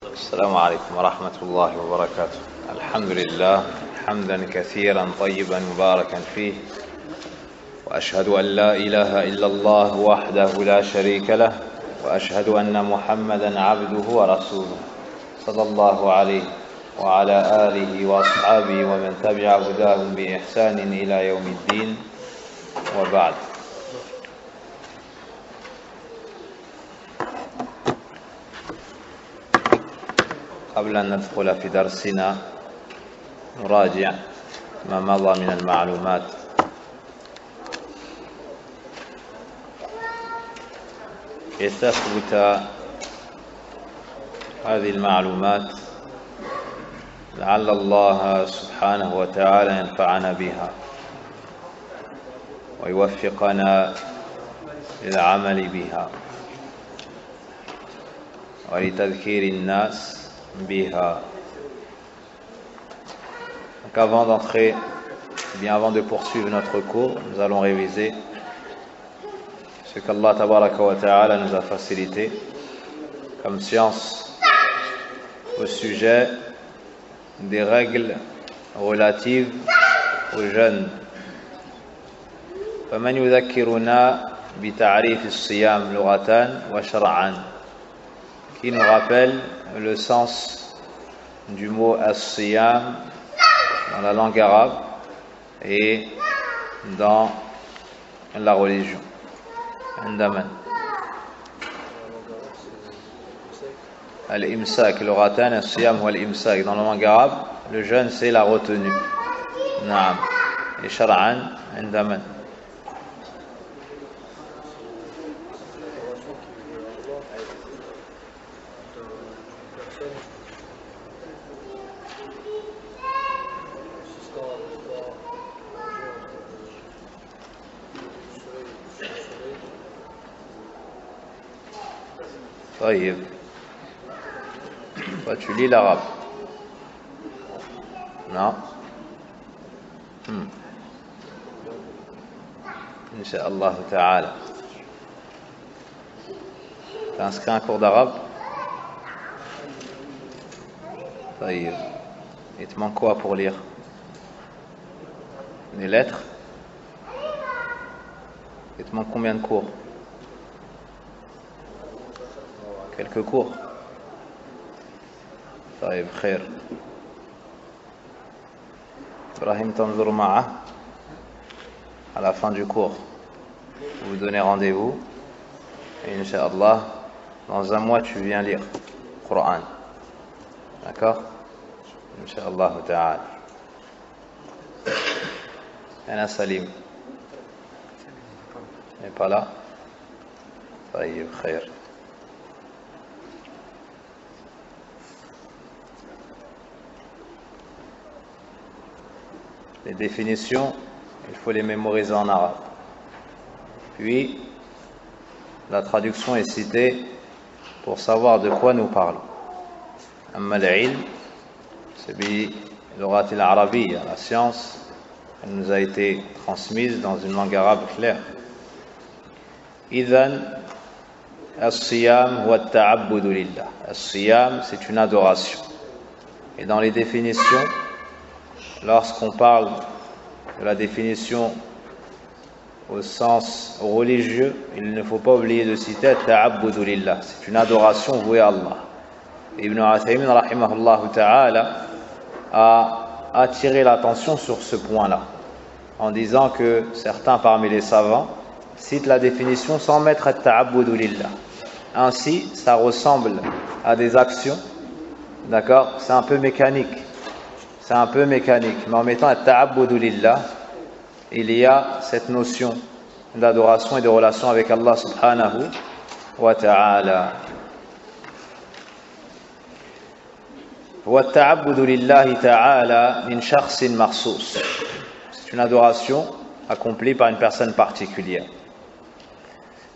السلام عليكم ورحمة الله وبركاته. الحمد لله حمدا كثيرا طيبا مباركا فيه، وأشهد أن لا إله إلا الله وحده لا شريك له، وأشهد أن محمدا عبده ورسوله صلى الله عليه وعلى آله وأصحابه ومن تبع هداهم بإحسان إلى يوم الدين، وبعد. قبل أن ندخل في درسنا نراجع ما مضى من المعلومات. لتثبت هذه المعلومات لعل الله سبحانه وتعالى ينفعنا بها ويوفقنا للعمل بها ولتذكير الناس biha. Donc avant d'entrer, avant de poursuivre notre cours, nous allons réviser ce qu'Allah tabaraka wa ta'ala nous a facilité comme science au sujet des règles relatives aux jeunes. فمن يذكرنا بتعريف الصيام لغة وشرعا, qui nous rappelle le sens du mot as-siyam dans la langue arabe et dans la religion. عندما al-imsak, lughatan as-siyam wa al-imsak, dans la langue arabe, le jeûne c'est la retenue. نعم. Et shar'an عندما طيب. Toi tu lis l'arabe? Non? Inch'Allah ta'ala. T'as inscrit un cours d'arabe? طيب. Il te manque quoi pour lire? Des lettres? Il te manque combien de cours? Quelques cours. طيب خير. Ibrahim تنظر معه à la fin du cours. Vous donnez rendez-vous et Inch'Allah dans un mois tu viens lire le Coran. D'accord? Inch'Allah ta'ala. Ana Salim n'est pas là? طيب خير. Les définitions, il faut les mémoriser en arabe. Puis, la traduction est citée pour savoir de quoi nous parlons. Amma al-ilm, c'est bi-lughat al-arabiyya, la science, elle nous a été transmise dans une langue arabe claire. Idhan, as-siyam huwa at-ta'abbudu lillah. As-siyam, c'est une adoration. Et dans les définitions, lorsqu'on parle de la définition au sens religieux, il ne faut pas oublier de citer ta'abbudu lillah, c'est une adoration vouée à Allah. Ibn Uthaymin rahimahullah ta'ala a attiré l'attention sur ce point-là en disant que certains parmi les savants citent la définition sans mettre ta'abbudu lillah. Ainsi, ça ressemble à des actions, d'accord, c'est un peu mécanique. C'est un peu mécanique, mais en mettant ta'abbudu lillah, il y a cette notion d'adoration et de relation avec Allah subhanahu wa ta'ala. Wa ta'abbudu lillahi ta'ala min shakhsin makhsus. C'est une adoration accomplie par une personne particulière.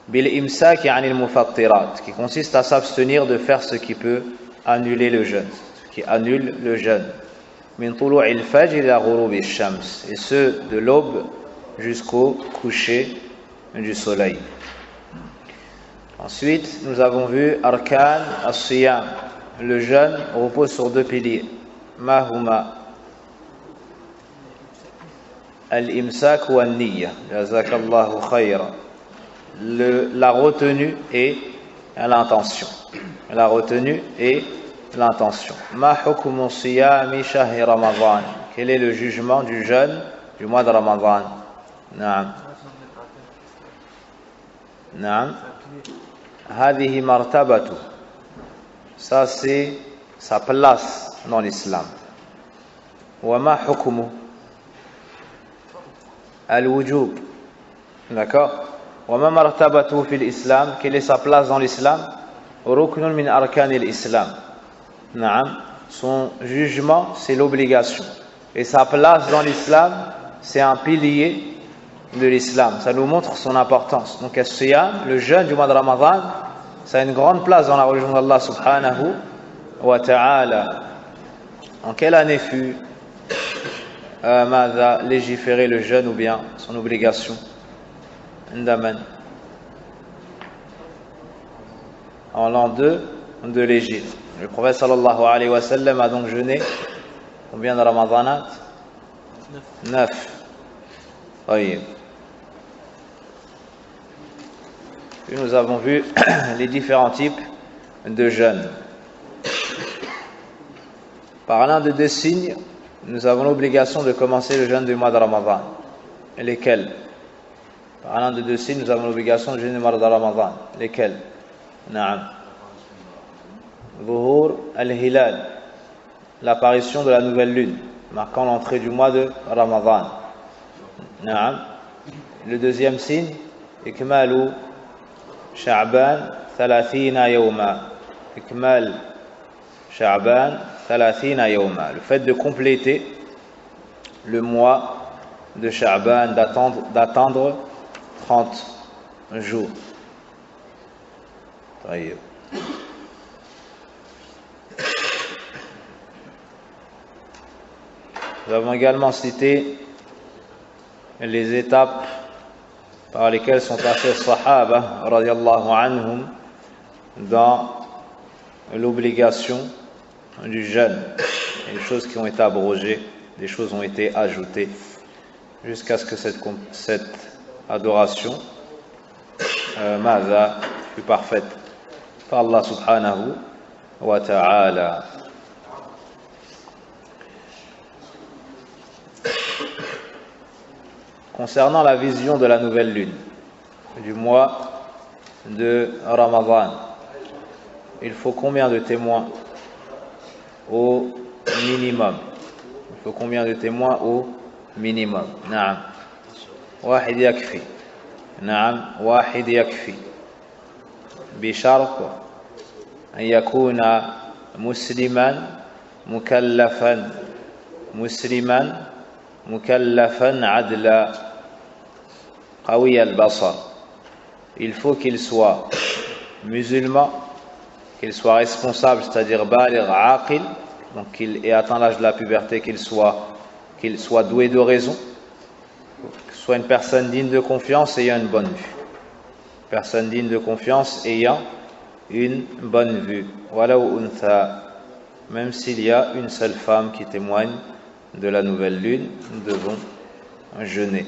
Bil imsak anil mufattirat, qui consiste à s'abstenir de faire ce qui peut annuler le jeûne, ce qui annule le jeûne. Min tulu'il fajr ila ghurubi shams, et ce de l'aube jusqu'au coucher du soleil. Ensuite, nous avons vu arkan as-siyam, le jeûne repose sur deux piliers. Ma huma al-imsak wa an-niyya. Jazakallahu khayra. La retenue et l'intention. La retenue et l'intention. Ma hukmu siyami shahri Ramadan. Quel est le jugement du jeûne du mois de Ramadan? Naam. Naam. Hadihi martabatu. Ça c'est sa place dans l'islam. Wa ma hukmu al-wujub. D'accord? Wa ma martabatu fil islam. Quelle est sa place dans l'islam? Ruknun min arkanil islam. Naam. Son jugement c'est l'obligation. Et sa place dans l'islam, c'est un pilier de l'islam. Ça nous montre son importance. Donc, as-siyam, le jeûne du mois de Ramadan, ça a une grande place dans la religion d'Allah subhanahu wa ta'ala. En quelle année fut légiféré le jeûne ou bien son obligation? Ndaman. En l'an 2 de l'Égypte. Le prophète sallallahu alayhi wa sallam a donc jeûné combien de Ramadanat? 9. Oui. Puis nous avons vu les différents types de jeûnes. Par l'un de deux signes, nous avons l'obligation de commencer le jeûne du mois de Ramadan. Et lesquels? Par l'un de deux signes, nous avons l'obligation de jeûner le mois de Ramadan. Lesquels? Naam. Zuhur al-Hilal. L'apparition de la nouvelle lune, marquant l'entrée du mois de Ramadan. Naam. Le deuxième signe, Ikmalu Sha'ban 30 yawma. Ikmal Sha'ban 30 yawma. Le fait de compléter le mois de Sha'ban, d'attendre 30 jours. Taïb. Nous avons également cité les étapes par lesquelles sont passés les Sahaba radiyallahu anhum dans l'obligation du jeûne. Des choses qui ont été abrogées, des choses ont été ajoutées jusqu'à ce que cette adoration fut parfaite par Allah subhanahu wa ta'ala. Concernant la vision de la nouvelle lune du mois de Ramadan, il faut combien de témoins au minimum? Il faut combien de témoins au minimum? Naam. Wahid yakfi. Naam. Wahid yakfi. Bishart an yakuna musliman mukallafan. Musliman mukallafan adla qawi al-basar. Il faut qu'il soit musulman, qu'il soit responsable, c'est-à-dire baligh aqil, donc qu'il ait atteint l'âge de la puberté, qu'il soit doué de raison, qu'il soit une personne digne de confiance ayant une bonne vue. Personne digne de confiance ayant une bonne vue. Wala untha, même s'il y a une seule femme qui témoigne de la nouvelle lune, nous devons jeûner.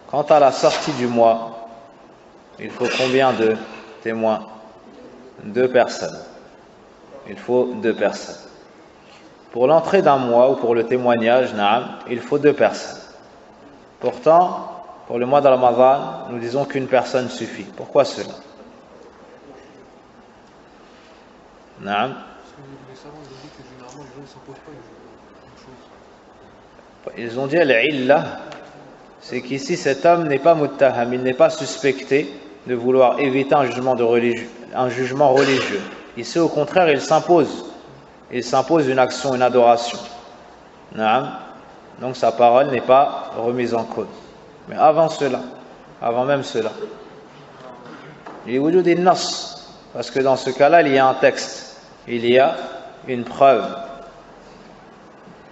Quant à la sortie du mois, il faut combien de témoins? 2 personnes. Il faut 2 personnes. Pour l'entrée d'un mois ou pour le témoignage, il faut 2 personnes. Pourtant, pour le mois de Ramadan, nous disons qu'une personne suffit. Pourquoi cela? Naam. Ils ont dit al-illa, c'est qu'ici cet homme n'est pas muttaham, il n'est pas suspecté de vouloir éviter un jugement religieux. Ici au contraire il s'impose une action, une adoration. Naam. Donc sa parole n'est pas remise en cause. Mais avant même cela, il y a des nas, parce que dans ce cas-là il y a un texte, il y a une preuve.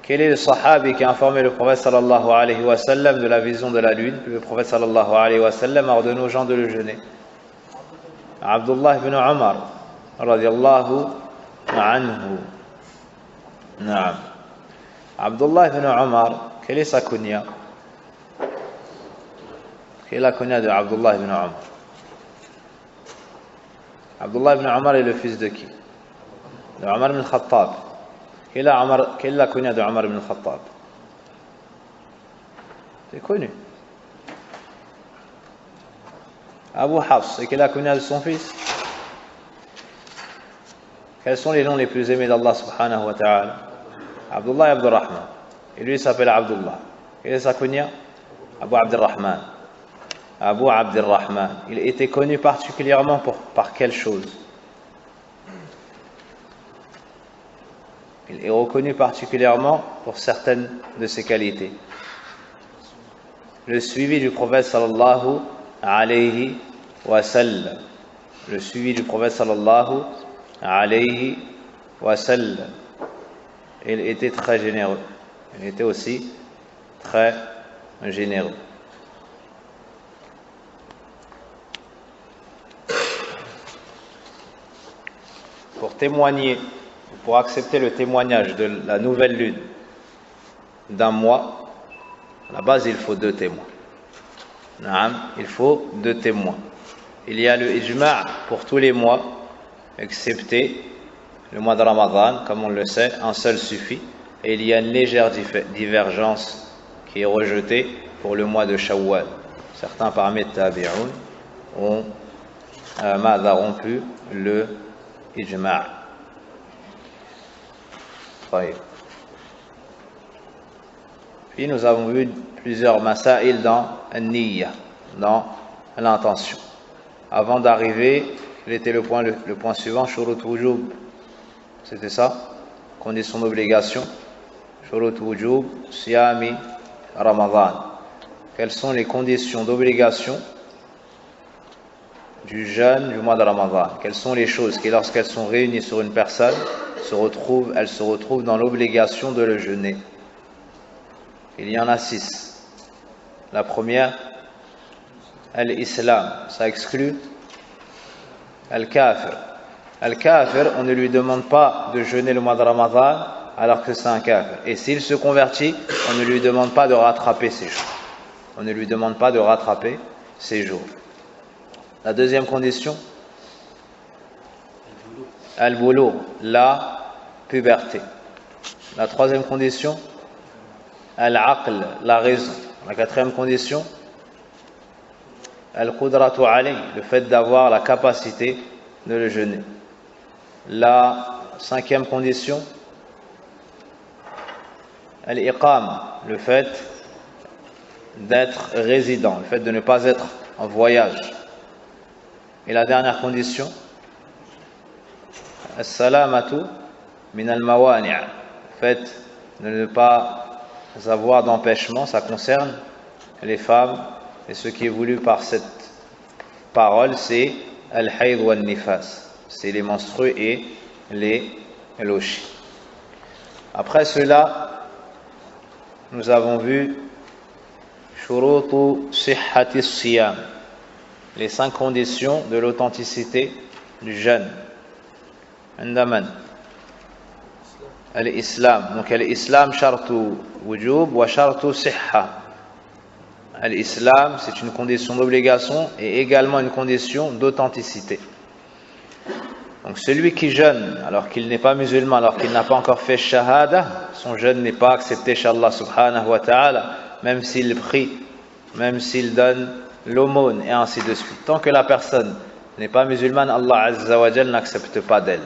Quel est le sahabi qui a informé le prophète sallallahu alayhi wa sallam de la vision de la lune? Le prophète sallallahu alayhi wa sallam a ordonné aux gens de le jeûner. Abdullah ibn Omar radiallahu anhu. Naam. Abdullah ibn Omar, quelle est sa kunya? Quelle est la kunya de Abdullah ibn Omar? Abdullah ibn Omar est le fils de qui? De Omar ibn Khattab. Quelle est la kunya de Omar ibn Khattab? C'est connu. Abu Hafs. Et quelle est la kunya de son fils? Quels sont les noms les plus aimés d'Allah subhanahu wa ta'ala? Abdullah et Abdurrahman. Et lui il s'appelle Abdullah. Quelle est sa kunya? Abu Abdurrahman. Abu Abdurrahman. Il était connu particulièrement par quelle chose? Il est reconnu particulièrement pour certaines de ses qualités. Le suivi du prophète sallallahu alayhi wa sallam. Le suivi du prophète sallallahu alayhi wa sallam. Il était très généreux. Il était aussi très généreux. Pour témoigner, pour accepter le témoignage de la nouvelle lune d'un mois, à la base il faut 2 témoins. Il faut 2 témoins. Il y a le ijma' pour tous les mois, excepté le mois de Ramadan, comme on le sait, un seul suffit. Et il y a une légère divergence qui est rejetée pour le mois de Shawwal. Certains parmi les tabi'un ont rompu le ijma'. Puis nous avons vu plusieurs masail dans an-niyya, dans l'intention. Avant d'arriver, quel était le point suivant? Shurut wujub. C'était ça? Condition d'obligation. Shurut wujub, siyami, Ramadan. Quelles sont les conditions d'obligation du jeûne du mois de Ramadan? Quelles sont les choses qui, lorsqu'elles sont réunies sur une personne, elles se retrouvent dans l'obligation de le jeûner? Il y en a 6. La première, al-Islam, ça exclut al-Kafir. Al-Kafir, on ne lui demande pas de jeûner le mois de Ramadan alors que c'est un Kafir. Et s'il se convertit, on ne lui demande pas de rattraper ses jours. On ne lui demande pas de rattraper ses jours. La deuxième condition, al-Bulugh, la puberté. La troisième condition, al-Aql, la raison. La quatrième condition, al-Qudratu alayh, le fait d'avoir la capacité de le jeûner. La cinquième condition, al-Iqam, le fait d'être résident, le fait de ne pas être en voyage. Et la dernière condition, as-salamatu min al-mawani', le fait de ne pas avoir d'empêchement. Ça concerne les femmes, et ce qui est voulu par cette parole, c'est al-hayd wa al-nifas, c'est les menstrues et les lochis. Après cela, nous avons vu shurutu sihhati siyam, les 5 conditions de l'authenticité du jeûne. Andaman al-Islam, donc al-Islam shartu wujub wa shartu sihha. Al-Islam, c'est une condition d'obligation et également une condition d'authenticité. Donc celui qui jeûne alors qu'il n'est pas musulman, alors qu'il n'a pas encore fait shahada, son jeûne n'est pas accepté chez Allah subhanahu wa ta'ala, même s'il prie, même s'il donne l'aumône et ainsi de suite. Tant que la personne n'est pas musulmane, Allah azza wa jal n'accepte pas d'elle.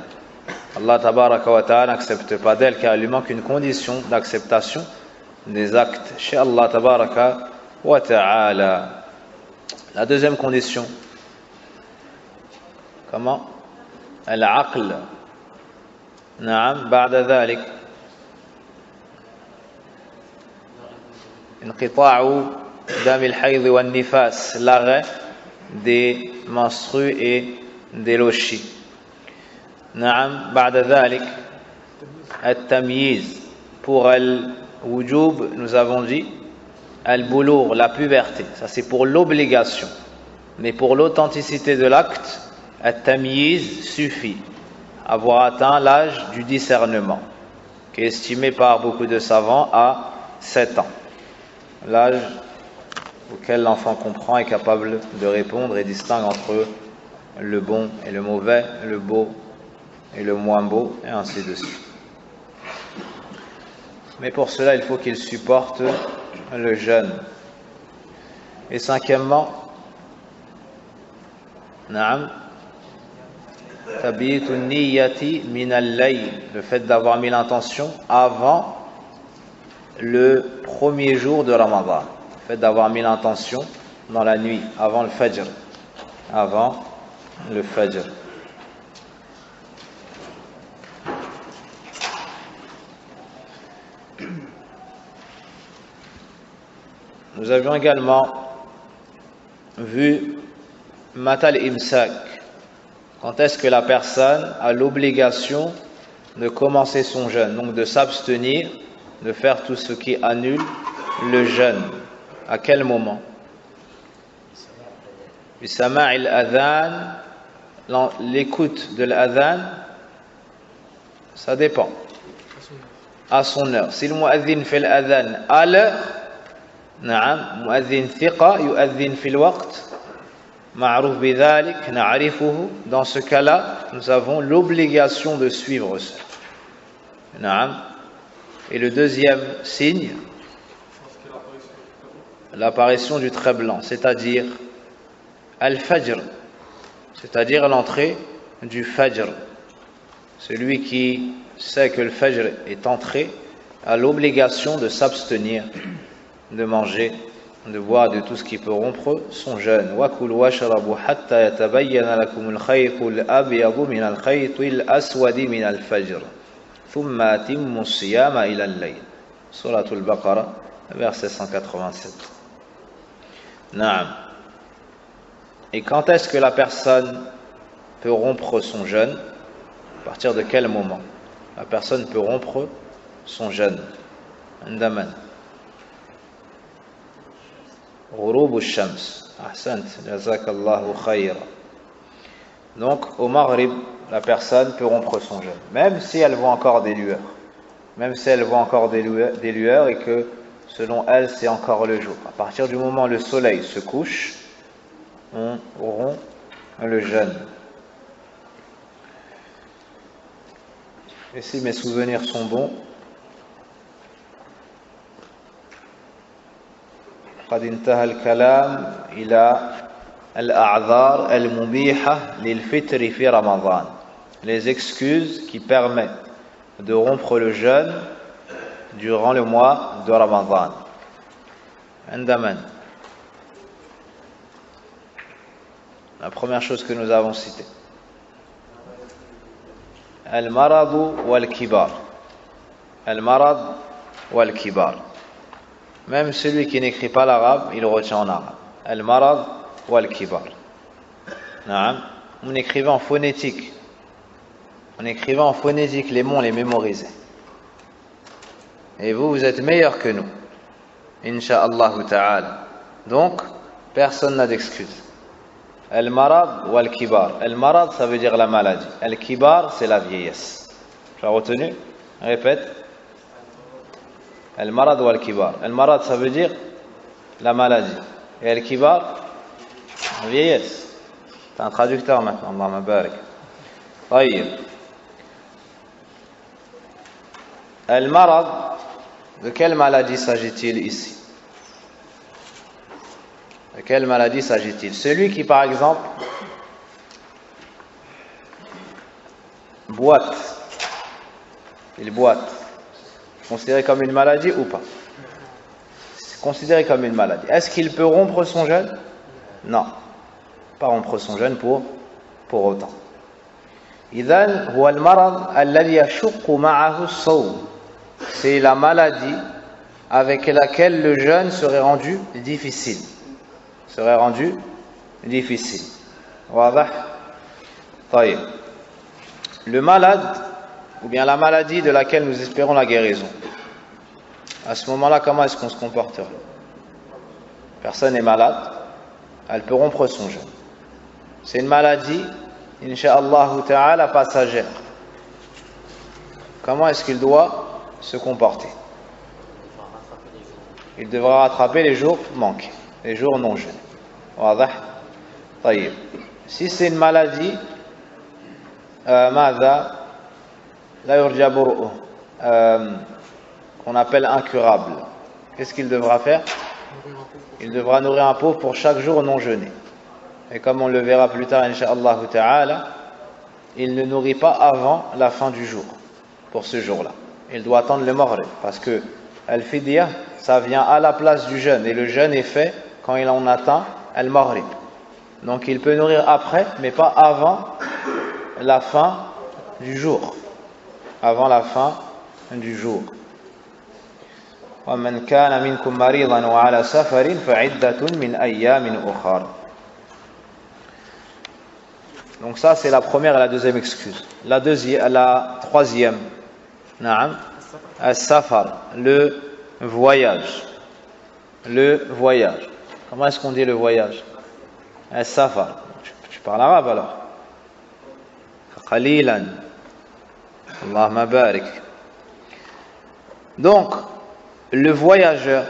Allah tabaraka wa ta'ala n'accepte pas d'elle car il lui manque une condition d'acceptation des actes chez Allah tabaraka wa ta'ala. La deuxième condition, comment? Al-aql. Naam, ba'da dhalik. Inqita'u dam al-hayd wa al-nifas, l'arrêt des menstrues et des lochis. Naam, ba'da dhalik. At-tamyiz. Pour al-wujub, nous avons dit al-bulugh, la puberté. Ça c'est pour l'obligation. Mais pour l'authenticité de l'acte, at-tamyiz suffit. avoir atteint l'âge du discernement, qui est estimé par beaucoup de savants à 7 ans. L'âge auquel l'enfant comprend, est capable de répondre et distingue entre le bon et le mauvais, le beau et le moins beau, et ainsi de suite. Mais pour cela, il faut qu'il supporte le jeûne. Et cinquièmement, le fait d'avoir mis l'intention avant le premier jour de Ramadan. Le fait d'avoir mis l'intention dans la nuit, avant le Fajr. Avant le Fajr. Nous avions également vu Matal Imsak. Quand est-ce que la personne a l'obligation de commencer son jeûne, donc de s'abstenir, de faire tout ce qui annule le jeûne. À quel moment? Bisama' al-adhan, l'écoute de l'adhan, ça dépend. À son heure. Si le mu'adhin fait l'adhan à l'heure, نعم مؤذن ثقة يؤذن في الوقت معروف بذلك نعرفه. Dans ce cas-là, nous avons l'obligation de suivre ça. نعم. Et le deuxième signe, l'apparition du trait blanc, c'est-à-dire al-fajr, c'est-à-dire l'entrée du fajr. Celui qui sait que le fajr est entré a l'obligation de s'abstenir de manger, de boire, de tout ce qui peut rompre son jeûne. وَكُلُوا وَاشْرَبُوا حَتَّى يَتَبَيَّنَ لَكُمُ الْخَيْطُ الْأَبْيَضُ مِنَ الْخَيْطِ الْأَسْوَدِ مِنَ الْفَجْرِ ثُمَّ أَتِمُّوا الصِّيَامَ إِلَى اللَّيْلِ. Sourate al-Baqarah, verset 187. Naam. Et quand est-ce que la personne peut rompre son jeûne? À partir de quel moment la personne peut rompre son jeûne? Andaman. غروب الشمس. أحسنت. جزاك الله خيرا. Donc au Maghrib, la personne peut rompre son jeûne, même si elle voit encore des lueurs. Même si elle voit encore des lueurs et que selon elle c'est encore le jour. À partir du moment où le soleil se couche, on rompt le jeûne. Et si mes souvenirs sont bons, قد انتهى الكلام إلى الأعذار المبيحة للفطر في رمضان. Les excuses qui permettent de rompre le jeûne durant le mois de Ramadan. عندما la première chose que nous avons citée, المرض والكبار. المرض والكبار. Même celui qui n'écrit pas l'arabe, il retient en arabe. Al-marad ou al-kibar. On écrivait en phonétique. On écrivait en phonétique les mots, on les mémorisait. Et vous, vous êtes meilleurs que nous. Inch'Allah ta'ala. Donc, personne n'a d'excuse. Al-marad ou al-kibar. Al-marad, ça veut dire la maladie. Al-kibar, c'est la vieillesse. Tu as retenu? Répète. Al-marad ou al-kibar. Al-marad, ça veut dire la maladie. Et al-kibar, la vieillesse. C'est un traducteur maintenant. Allahumma barik. طيب. Al-marad, de quelle maladie s'agit-il ici? De quelle maladie s'agit-il? Celui qui, par exemple, boite. Il boite. Considéré comme une maladie ou pas? C'est considéré comme une maladie. Est-ce qu'il peut rompre son jeûne? Non. Pas rompre son jeûne pour autant. إذن هو المرض الذي يشق معه الصوم. C'est la maladie avec laquelle le jeûne serait rendu difficile. Serait rendu difficile. واضح؟ طيب. Le malade, ou bien la maladie de laquelle nous espérons la guérison. À ce moment-là, comment est-ce qu'on se comporterait? Personne est malade, elle peut rompre son jeûne. C'est une maladie, incha'Allah ta'ala, passagère. comment est-ce qu'il doit se comporter? Il devra rattraper les jours manqués, les jours non jeûnés. واضح؟ طيب. Si c'est une maladie, ماذا لا يرجى برؤه, qu'on appelle incurable, qu'est-ce qu'il devra faire? Il devra nourrir un pauvre pour chaque jour non jeûné. Et comme on le verra plus tard, incha'Allah ta'ala, il ne nourrit pas avant la fin du jour, pour ce jour-là. Il doit attendre le maghrib, parce que al-fidya, ça vient à la place du jeûne, et le jeûne est fait quand il en atteint al-maghrib. Donc il peut nourrir après, mais pas avant la fin du jour. Avant la fin du jour. وَمَنْ كَانَ مِنْكُمْ مَرِيضًا وَعَلَى سَفَرٍ فَعِدَّةٌ مِنْ أَيَّامٍ أُخَرَ. Donc ça c'est la première et la deuxième excuse. La troisième, نعم, as-safar, le voyage. Le voyage. Comment est-ce qu'on dit le voyage? As-safar. Tu parles arabe alors? قليلا. Allahumma barik. Donc, le voyageur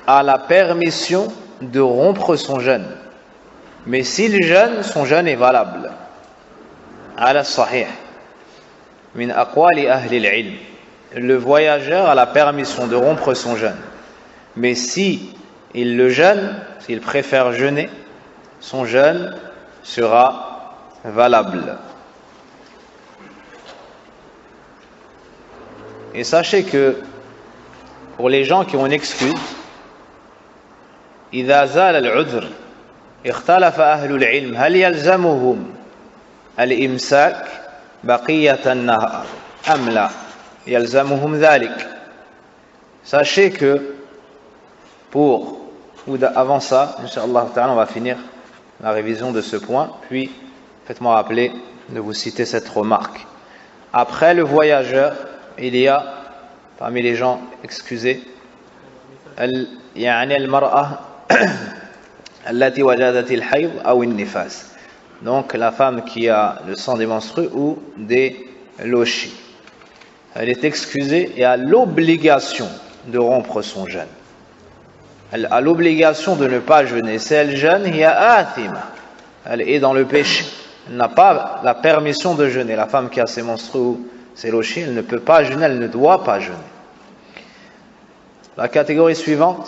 a la permission de rompre son jeûne. Mais s'il jeûne, son jeûne est valable. Ala sahih. Min aqwali ahli al-ilm. Le voyageur a la permission de rompre son jeûne. Mais si il le jeûne, s'il préfère jeûner, son jeûne sera valable. Et sachez que pour les gens qui ont une excuse, إذا زال العذر اختلف أهل العلم هل يلزمهم الإمساك بقية النهار أم لا يلزمهم ذلك. Sachez que avant ça, Inch'Allah ta'ala, on va finir la révision de ce point, puis faites-moi rappeler de vous citer cette remarque. Après le voyageur, il y a parmi les gens excusés يعني المرأة التي وجدت الحيض أو النفاس, donc la femme qui a le sang des menstrues ou des lochis. Elle est excusée et a l'obligation de rompre son jeûne. Elle a l'obligation de ne pas jeûner. Si elle jeûne, il y a athima, elle est dans le péché. Elle n'a pas la permission de jeûner. La femme qui a ses menstrues ou ses lochis, elle ne peut pas jeûner, elle ne doit pas jeûner. La catégorie suivante,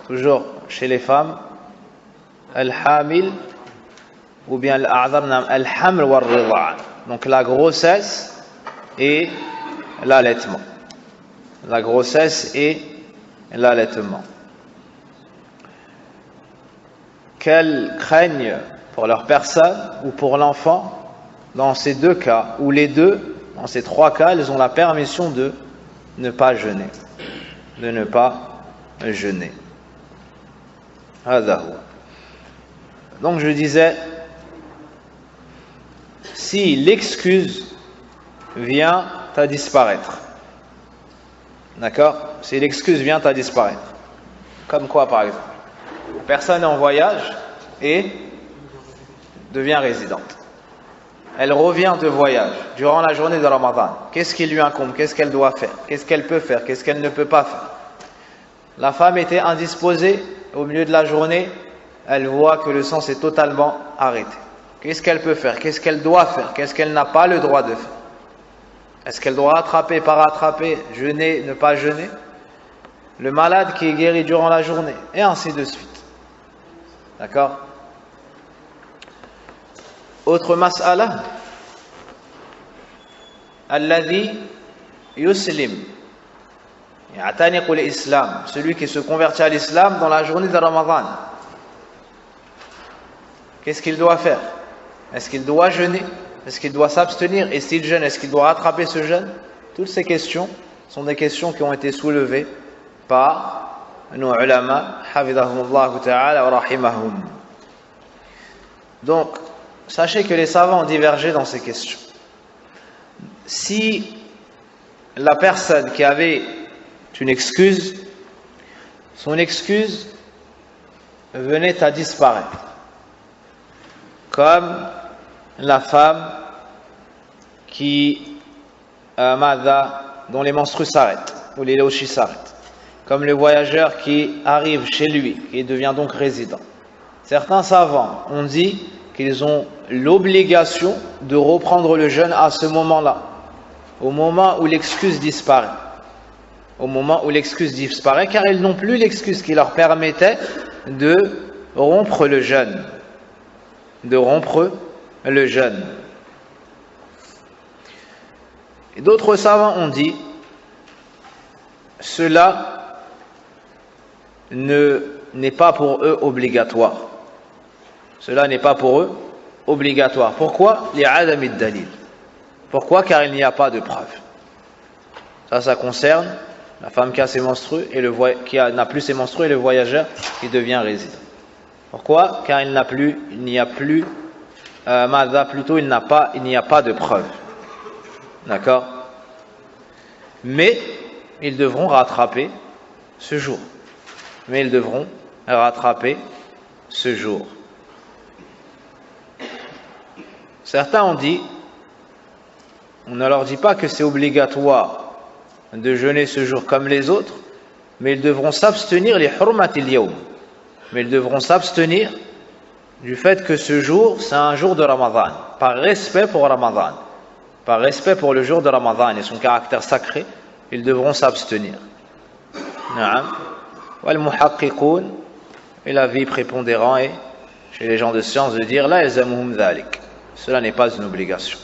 toujours chez les femmes, al-hamil ou bien al-a'dhar, al-haml wa ar-ridha', donc la grossesse et l'allaitement. La grossesse et l'allaitement. Qu'elles craignent pour leur personne ou pour l'enfant, dans ces deux cas, ou les deux, dans ces trois cas, elles ont la permission de ne pas jeûner. De ne pas jeûner. Donc je disais, si l'excuse vient à disparaître, d'accord? Si l'excuse vient à disparaître, comme quoi par exemple? La personne est en voyage et devient résidente. Elle revient de voyage durant la journée de Ramadan. Qu'est-ce qui lui incombe? Qu'est-ce qu'elle doit faire? Qu'est-ce qu'elle peut faire? Qu'est-ce qu'elle ne peut pas faire? La femme était indisposée au milieu de la journée. Elle voit que le sang s'est totalement arrêté. Qu'est-ce qu'elle peut faire? Qu'est-ce qu'elle doit faire? Qu'est-ce qu'elle n'a pas le droit de faire? Est-ce qu'elle doit rattraper, pas rattraper, jeûner, ne pas jeûner? Le malade qui est guéri durant la journée, et ainsi de suite. D'accord? Autre mas'ala, alladhi yuslim ya'taniqu l'islam, celui qui se convertit à l'islam dans la journée de Ramadan. Qu'est-ce qu'il doit faire? Est-ce qu'il doit jeûner? Est-ce qu'il doit s'abstenir? Et s'il jeûne, est-ce qu'il doit rattraper ce jeûne? Toutes ces questions sont des questions qui ont été soulevées par nos ulama, hafidhahumullah ta'ala wa rahimahum. Donc, sachez que les savants ont divergé dans ces questions. Si la personne qui avait une excuse, son excuse venait à disparaître, comme la femme qui dont les menstrues s'arrêtent, ou les lochis s'arrêtent. Comme le voyageur qui arrive chez lui et devient donc résident. Certains savants ont dit qu'ils ont l'obligation de reprendre le jeûne à ce moment-là, au moment où l'excuse disparaît. Au moment où l'excuse disparaît, car ils n'ont plus l'excuse qui leur permettait de rompre le jeûne. De rompre le jeûne. Et d'autres savants ont dit, cela n'est pas pour eux obligatoire. Cela n'est pas pour eux obligatoire. Pourquoi? Li'adami ad-dalil. Pourquoi? Car il n'y a pas de preuve. Ça concerne la femme qui a ses menstrues et qui n'a plus ses menstrues et le voyageur qui devient résident. Pourquoi? Car il n'y a pas de preuve. D'accord? Mais ils devront rattraper ce jour. Certains ont dit, on ne leur dit pas que c'est obligatoire de jeûner ce jour comme les autres, mais ils devront s'abstenir les hurmatil yawm. Mais ils devront s'abstenir du fait que ce jour, c'est un jour de Ramadan, par respect pour Ramadan, par respect pour le jour de Ramadan et son caractère sacré, ils devront s'abstenir. Wal muhaqqiqoun, et l'avis prépondérant est chez les gens de science de dire la yalzamuhum dhalik. Cela n'est pas une obligation.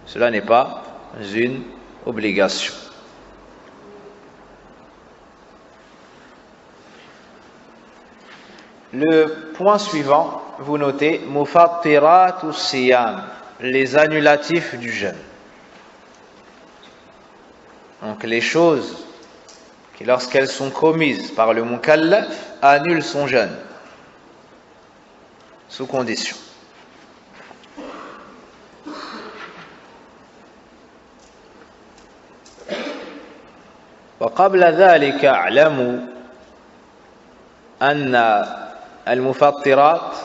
Cela n'est pas une obligation. Le point suivant, vous notez mufattiratu siyam, les annulatifs du jeûne. Donc les choses qui, lorsqu'elles sont commises par le mukallaf, annulent son jeûne, sous condition. وقبل ذلك اعلموا أن المفطرات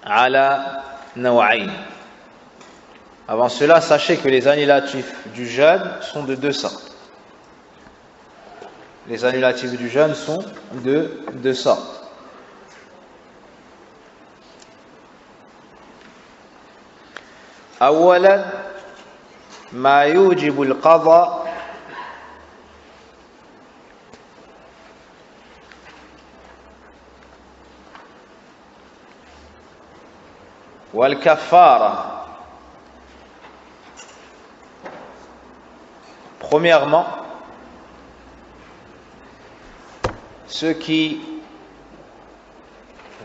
على نوعين. Avant cela, sachez que les annulatifs du jeûne sont de deux sortes. Les annulatifs du jeûne sont de deux sortes. أولا ما يوجب القضاء والكفارة. Premièrement, ce qui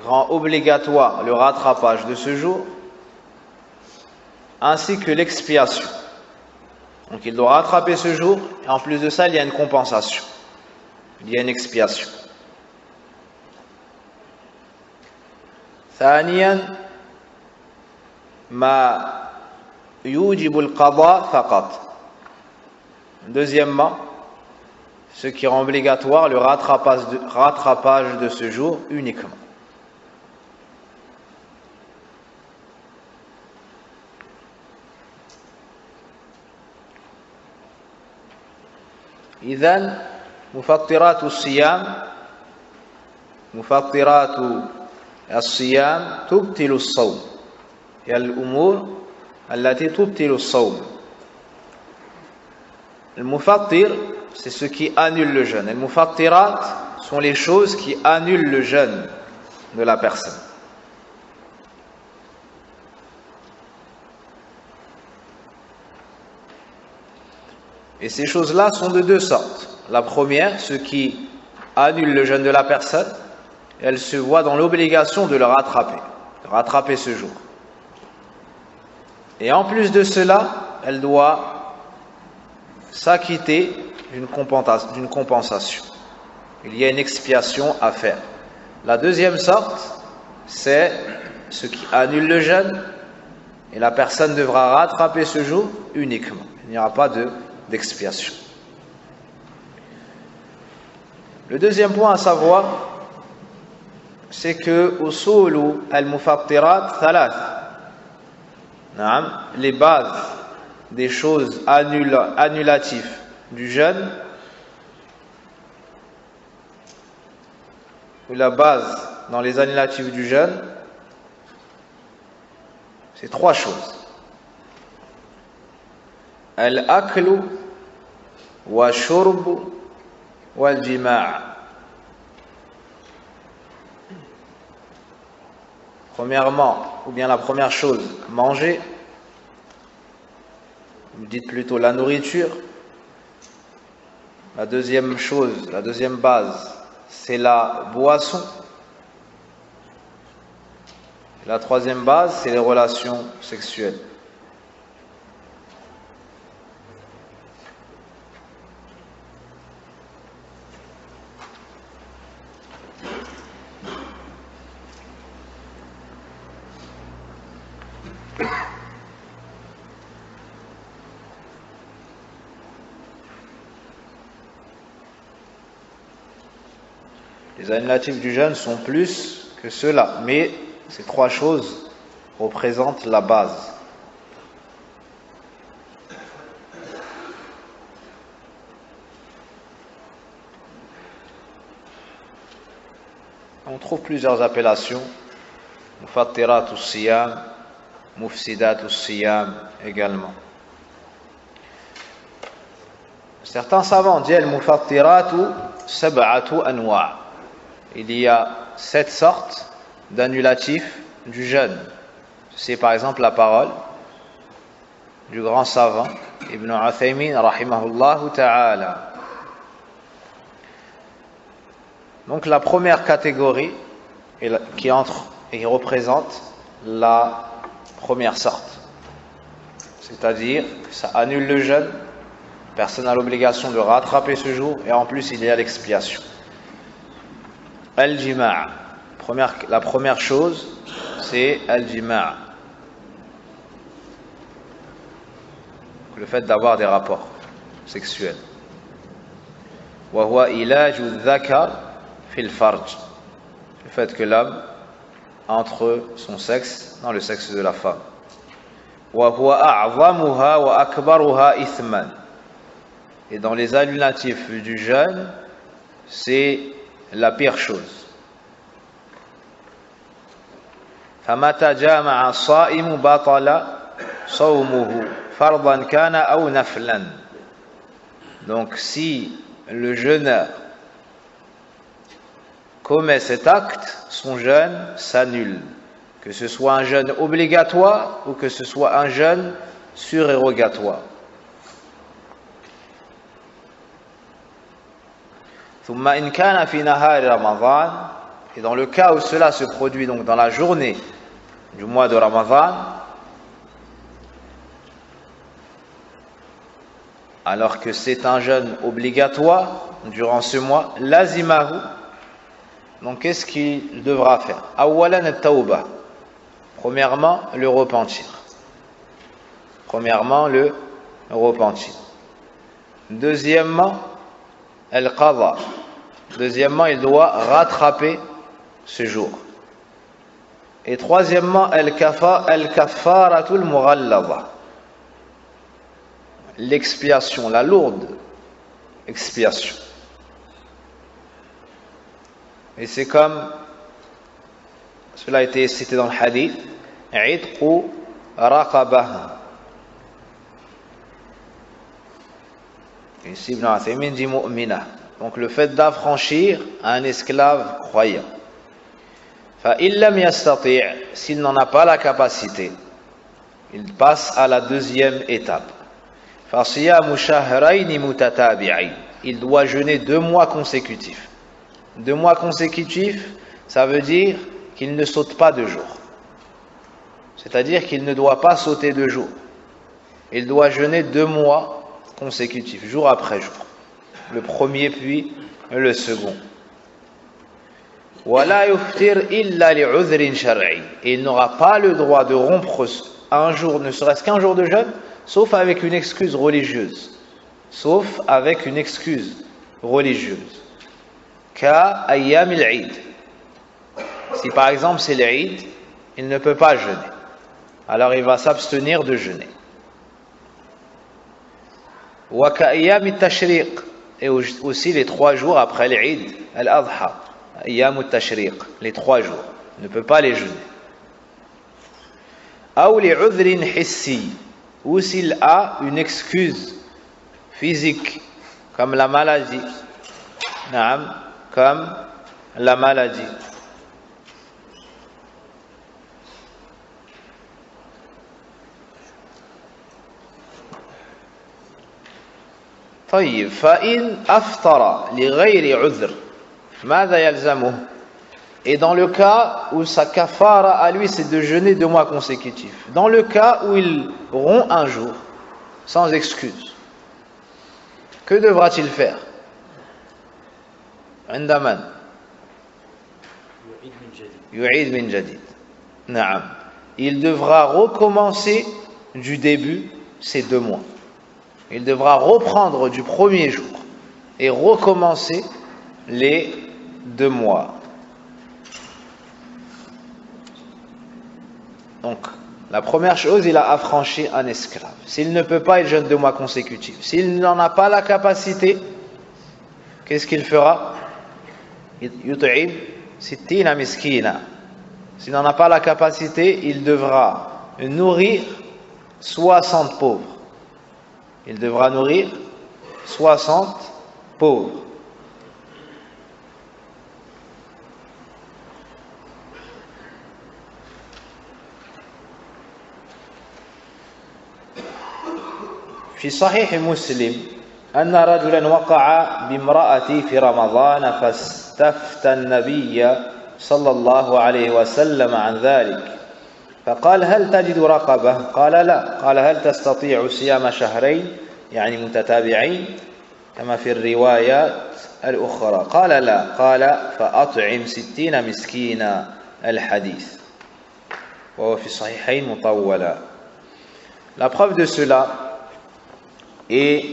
rend obligatoire le rattrapage de ce jour, ainsi que l'expiation. Donc il doit rattraper ce jour, et en plus de ça, il y a une compensation. Il y a une expiation. ثانيا ما يوجب القضاء فقط. Deuxièmement, ce qui rend obligatoire le rattrapage de ce jour uniquement. إذن مفطرات الصيام تبطل الصوم. هي الأمور التي تبطل الصوم. Le mufattir, c'est ce qui annule le jeûne. Et le mufattirat sont les choses qui annulent le jeûne de la personne. Et ces choses-là sont de deux sortes. La première, ce qui annule le jeûne de la personne, elle se voit dans l'obligation de le rattraper ce jour. Et en plus de cela, elle doit s'acquitter d'une compensation. Il y a une expiation à faire. La deuxième sorte, c'est ce qui annule le jeûne, et la personne devra rattraper ce jour uniquement. Il n'y aura pas d'expiation. Le deuxième point à savoir, c'est que usulu al-mufattirat thalath. Les bases des choses annulatives du jeûne, ou la base dans les annulatifs du jeûne, c'est trois choses. Al-aklu wa shurb wal jima'. Premièrement, ou bien la première chose, manger. Vous dites plutôt la nourriture. La deuxième chose, la deuxième base, c'est la boisson. La troisième base, c'est les relations sexuelles. Les annulatifs du jeûne sont plus que cela, mais ces trois choses représentent la base. On trouve plusieurs appellations. Mufattiratu siyam, mufsidatu siyam également. Certains savants disent al-mufattiratu sab'atu anwa'. Il y a 7 sortes d'annulatifs du jeûne. C'est par exemple la parole du grand savant Ibn Uthaymin rahimahullahu ta'ala. Donc la première catégorie qui entre et qui représente la première sorte, c'est-à-dire que ça annule le jeûne, personne n'a l'obligation de rattraper ce jour et en plus il y a l'expiation. Al-jima', la première chose, c'est al-jima', le fait d'avoir des rapports sexuels. Wa huwa ilaju dhakar fil farj, le fait que l'homme entre son sexe dans le sexe de la femme. Wa huwa a'zamuha wa akbaruha ithman, et dans les annulatifs du jeûne, c'est la pire chose. فَمَتَى جَامَعَ الصَّائِمُ بَطَلَ صَوْمُهُ فَرْضًا كَانَ أَوْ نَفْلًا. Donc si le jeûneur commet cet acte, son jeûne s'annule, que ce soit un jeûne obligatoire ou que ce soit un jeûne surérogatoire. ثم إن كان في نهار رمضان, et dans le cas où cela se produit donc dans la journée du mois de Ramadan, alors que c'est un jeûne obligatoire durant ce mois, lazimahu, donc qu'est-ce qu'il devra faire? Awalan at-tawbah, premièrement le repentir. Premièrement le repentir. Deuxièmement, al-qadha. Deuxièmement, il doit rattraper ce jour. Et troisièmement, al-kaffaratul mughallada, l'expiation, la lourde expiation. Et c'est comme cela a été cité dans le hadith, idqu raqabah. Ici, Ibn Uthaymin dit mu'mina. Donc le fait d'affranchir un esclave croyant. فَإِن لَمْ يَسْتَطِعْ, s'il n'en a pas la capacité, il passe à la deuxième étape. فَصِيَامُ شَهْرَيْنِ مُتَتَابِعَيْنِ, il doit jeûner 2 mois consécutifs. 2 mois consécutifs, ça veut dire qu'il ne saute pas 2 jours. C'est-à-dire qu'il ne doit pas sauter 2 jours. Il doit jeûner 2 mois consécutifs, jour après jour. Le premier puis le second. وَلَا يُفْتِرْ إِلَّا لِعُذْرٍ شَرْعِي, et il n'aura pas le droit de rompre un jour, ne serait-ce qu'un jour de jeûne, sauf avec une excuse religieuse. Sauf avec une excuse religieuse. Ka ayyam al-Eid. Si par exemple c'est l'Eid, il ne peut pas jeûner. Alors il va s'abstenir de jeûner. Wa ka'ayyam at-tashriq, et aussi les 3 jours après l'Eid al-Adha, ayyam at-tashriq, les 3 jours, ne peut pas les jeûner. Aw li'udhrin hissi, ou s'il a une excuse physique, comme la maladie, naam, comme la maladie. طيب فإن أفطر لغير عذر ماذا يلزمه? Et dans le cas où sa kafara à lui c'est de jeûner 2 mois consécutifs, dans le cas où il rompt un jour sans excuse, que devra-t-il faire? عند من؟ يعيد من جديد. نعم. Il devra recommencer du début ces 2 mois. Il devra reprendre du premier jour et recommencer les 2 mois. Donc, la première chose, il a affranchi un esclave. S'il ne peut pas, il jeûne 2 mois consécutifs. S'il n'en a pas la capacité, qu'est-ce qu'il fera? Yut'im sittina miskina. S'il n'en a pas la capacité, il devra nourrir 60 pauvres. Il devra nourrir 60 pauvres. في صحيح مسلم أن رجلا وقع بامرأته في رمضان فاستفتى النبي صلى الله عليه وسلم عن ذلك فقال هل تجد رقبة؟ قال لا. قال هل تستطيع صيام شهرين يعني متتابعين كما في الروايات الأخرى؟ قال لا. قال فأطعم 60 مسكينا الحديث وهو في الصحيحين مطولا. La preuve de cela est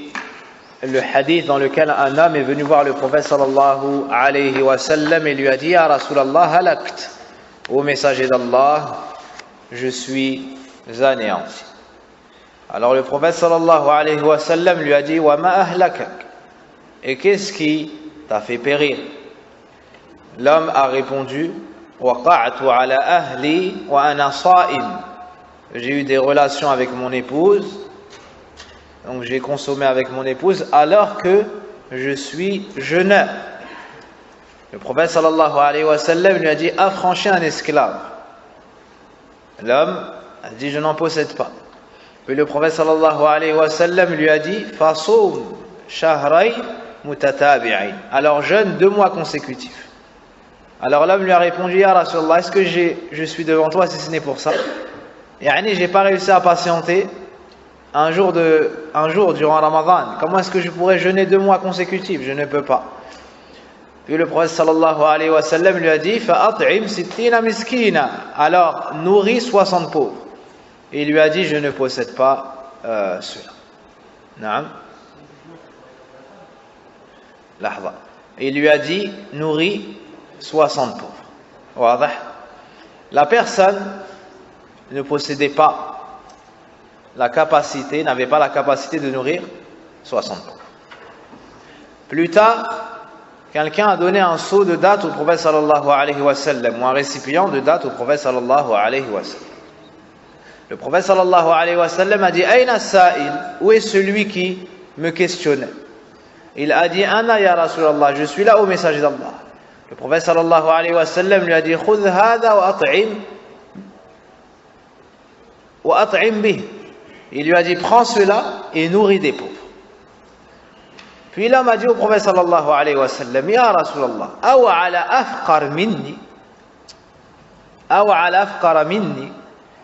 le hadith dans lequel un homme est venu voir le prophète sallallahu alayhi wa sallam et lui a dit: Ya Rasulallah, halakt, ô messager d'Allah, je suis anéanti. Alors le prophète sallallahu alayhi wa sallam lui a dit: Wa ma ahlakak, et qu'est-ce qui t'a fait périr? L'homme a répondu: Waqa'tu ala ahli wa ana sa'im, j'ai eu des relations avec mon épouse, donc j'ai consommé avec mon épouse alors que je suis jeûneur. Le prophète sallallahu alayhi wa sallam lui a dit: affranchis un esclave. L'homme a dit: je n'en possède pas. Puis le prophète sallallahu alayhi wa sallam lui a dit: fasoum shahray mutatabi'in, alors jeûne 2 mois consécutifs. Alors l'homme lui a répondu: Ya Rasulallah, est-ce que je suis devant toi si ce n'est pour ça? Yani, j'ai pas réussi à patienter un jour durant Ramadan. Comment est-ce que je pourrais jeûner 2 mois consécutifs? Je ne peux pas. Puis le prophète sallallahu alayhi wa sallam lui a dit: fa'at'im 60 miskina, alors nourris 60 pauvres. Et il lui a dit: je ne possède pas cela. Naam. Lahza. Et il lui a dit: nourris 60 pauvres. Wadah. La personne ne possédait pas la capacité, n'avait pas la capacité de nourrir 60 pauvres. Plus tard, quelqu'un a donné un seau de date au prophète sallallahu alayhi wa sallam, ou un récipient de date au prophète sallallahu alayhi wa sallam. Le prophète sallallahu alayhi wa sallam a dit: Aïna sa'il, où est celui qui me questionnait? Il a dit: Ana ya Rasulallah, je suis là au messager d'Allah. Le prophète sallallahu alayhi wa sallam lui a dit: Khudh hada wa at'im bih. Il lui a dit: prends cela et nourris des pauvres. Puis l'homme a dit au prophète sallallahu alayhi wa sallam: Ya Rasulallah, aw ala afqar minni,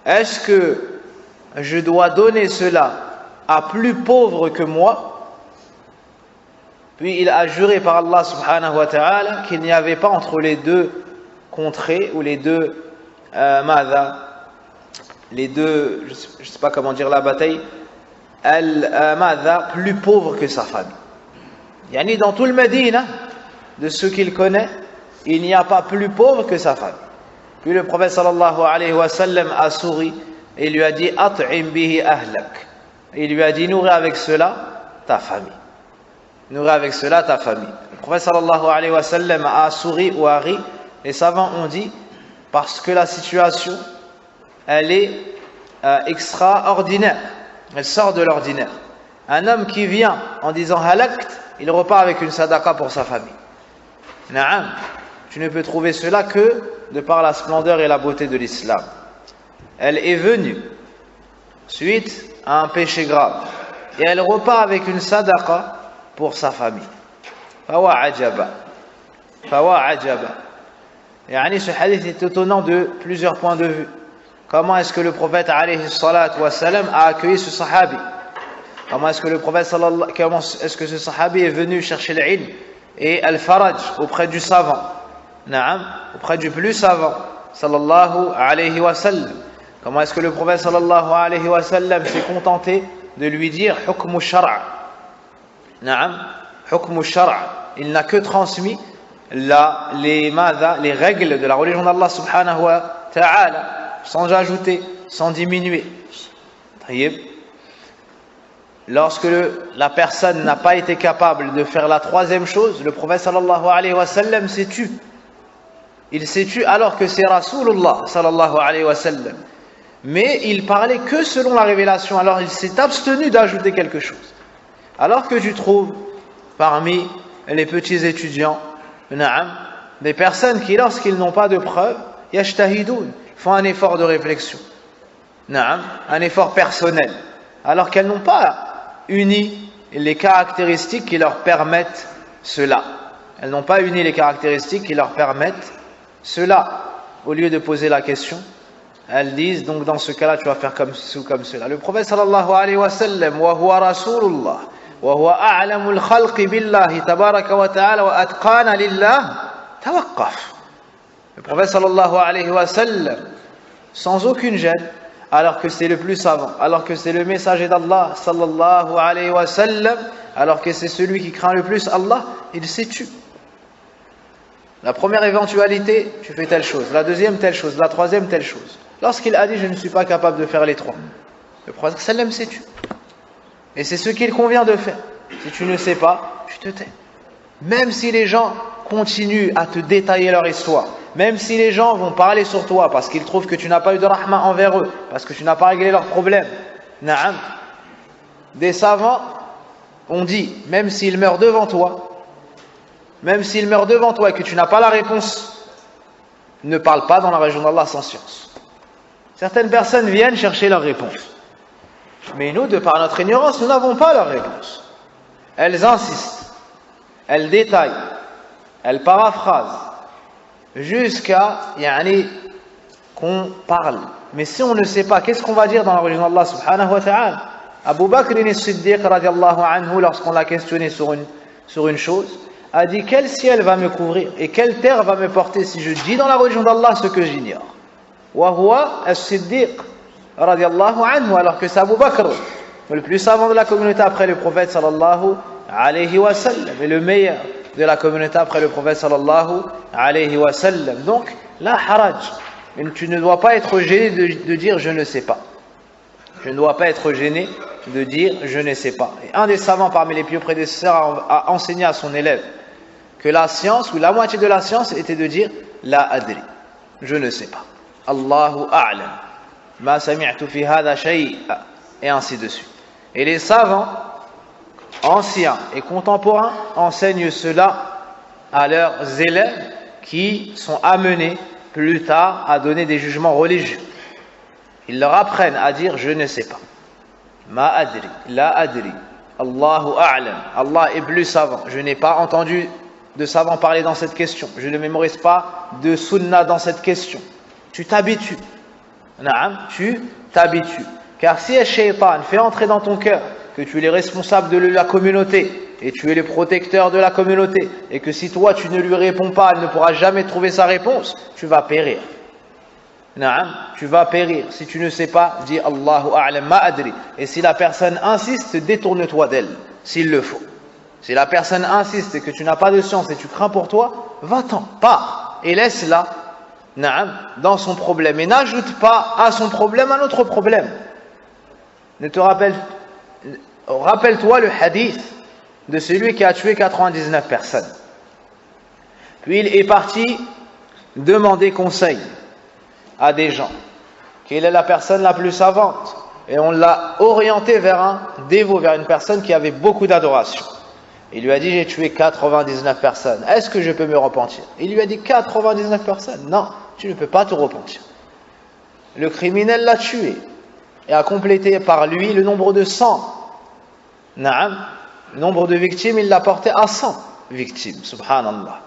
est-ce que je dois donner cela à plus pauvre que moi? Puis il a juré par Allah subhanahu wa ta'ala qu'il n'y avait pas entre les deux contrées, ou les deux je ne sais pas comment dire la bataille, plus pauvre que sa famille. Yani dans tout le Médine, de ceux qu'il connaît, il n'y a pas plus pauvre que sa famille. Puis le prophète sallallahu alayhi wa sallam a souri et lui a dit: at'im bihi ahlak. Il lui a dit: nourris avec cela ta famille. Nourris avec cela ta famille. Le prophète sallallahu alayhi wa sallam a souri ou a ri. Les savants ont dit parce que la situation, elle est extraordinaire. Elle sort de l'ordinaire. Un homme qui vient en disant halakt, il repart avec une sadaqa pour sa famille. Na'am. Tu ne peux trouver cela que de par la splendeur et la beauté de l'islam. Elle est venue suite à un péché grave et elle repart avec une sadaqa pour sa famille. Fawa ajaba. Fawa ajaba. Yani ce hadith est étonnant de plusieurs points de vue. Comment est-ce que le prophète alayhi salatu wa salam a accueilli ce sahabi? Comment est-ce que le prophète comment est-ce que ce sahabi est venu chercher l'ilm et al-faraj auprès du savant? Naam, auprès du plus savant sallallahu alayhi wa sallam. Comment est-ce que le prophète sallallahu alayhi wa sallam s'est contenté de lui dire hukmu shar'a? Naam, hukmu shar'a. Il n'a que transmis les règles de la religion d'Allah subhanahu wa ta'ala, sans ajouter, sans diminuer. Lorsque la personne n'a pas été capable de faire la troisième chose, le prophète sallallahu alayhi wa sallam s'est tu. Il s'est tu alors que c'est Rasulullah sallallahu alayhi wa sallam. Mais il parlait que selon la révélation, alors il s'est abstenu d'ajouter quelque chose. Alors que tu trouves parmi les petits étudiants, des personnes qui, lorsqu'ils n'ont pas de preuves, yajtahidoun, font un effort de réflexion, un effort personnel, alors qu'elles n'ont pas uni les caractéristiques qui leur permettent cela. Elles n'ont pas uni les caractéristiques qui leur permettent cela. Au lieu de poser la question, elles disent, donc dans ce cas-là, tu vas faire comme ceci ou comme cela. Le prophète sallallahu alayhi wa sallam, wa huwa rasulullah, wa huwa a'lamul khalqi billahi tabaraka wa ta'ala wa atqana lillah, tawaqqaf. Le prophète sallallahu alayhi wa sallam, sans aucune gêne, alors que c'est le plus savant, alors que c'est le messager d'Allah sallallahu alayhi wa sallam, alors que c'est celui qui craint le plus Allah, il s'est tu. La première éventualité, tu fais telle chose, la deuxième telle chose, la troisième telle chose. Lorsqu'il a dit je ne suis pas capable de faire les trois, le prophète sallam s'est tu. Et c'est ce qu'il convient de faire. Si tu ne sais pas, tu te tais. Même si les gens continuent à te détailler leur histoire, même si les gens vont parler sur toi parce qu'ils trouvent que tu n'as pas eu de rahma envers eux, parce que tu n'as pas réglé leurs problèmes. Na'am. Des savants ont dit, même s'ils meurent devant toi, même s'ils meurent devant toi et que tu n'as pas la réponse, ne parle pas dans la région d'Allah sans science. Certaines personnes viennent chercher leur réponse. Mais nous, de par notre ignorance, nous n'avons pas leur réponse. Elles insistent, elles détaillent, elles paraphrasent, jusqu'à qu'on parle. Mais si on ne sait pas, qu'est-ce qu'on va dire dans la religion d'Allah subhanahu wa ta'ala? Abu Bakr as-Siddiq radiallahu anhu, lorsqu'on l'a questionné sur une chose, a dit quel ciel va me couvrir et quelle terre va me porter si je dis dans la religion d'Allah ce que j'ignore. Wa huwa as-Siddiq radiallahu anhu, alors que c'est Abu Bakr, le plus savant de la communauté après le prophète sallallahu alayhi wa sallam, et le meilleur de la communauté après le prophète sallallahu alayhi wa sallam. Donc, la haraj, tu ne dois pas être gêné de dire je ne sais pas. Je ne dois pas être gêné de dire je ne sais pas. Et un des savants parmi les pieux prédécesseurs a enseigné à son élève que la science, ou la moitié de la science, était de dire la adri, je ne sais pas. Allahu a'lam. Ma sami'tu fi hadha shay'a, et ainsi de suite. Et les savants anciens et contemporains enseignent cela à leurs élèves qui sont amenés plus tard à donner des jugements religieux. Ils leur apprennent à dire je ne sais pas. Ma adri, la adri, Allahu a'lam. Allah est plus savant. Je n'ai pas entendu de savant parler dans cette question. Je ne mémorise pas de sunna dans cette question. Tu t'habitues. Naam, tu t'habitues. Car si un shaitan fait entrer dans ton cœur que tu es le responsable de la communauté et tu es le protecteur de la communauté et que si toi tu ne lui réponds pas, elle ne pourra jamais trouver sa réponse, tu vas périr. Naam, tu vas périr. Si tu ne sais pas, dis Allahu a'lam ma adri. Et si la personne insiste, détourne-toi d'elle, s'il le faut. Si la personne insiste et que tu n'as pas de science et tu crains pour toi, va-t'en, pars et laisse-la, naam, dans son problème. Et n'ajoute pas à son problème un autre problème. Ne te Rappelle-toi le hadith de celui qui a tué 99 personnes. Puis il est parti demander conseil à des gens. Quelle est la personne la plus savante? Et on l'a orienté vers un dévot, vers une personne qui avait beaucoup d'adoration. Il lui a dit, j'ai tué 99 personnes. Est-ce que je peux me repentir? Il lui a dit, 99 personnes? Non, tu ne peux pas te repentir. Le criminel l'a tué et a complété par lui le nombre de 100. Naam, le nombre de victimes, il l'a porté à 100 victimes. Subhanallah.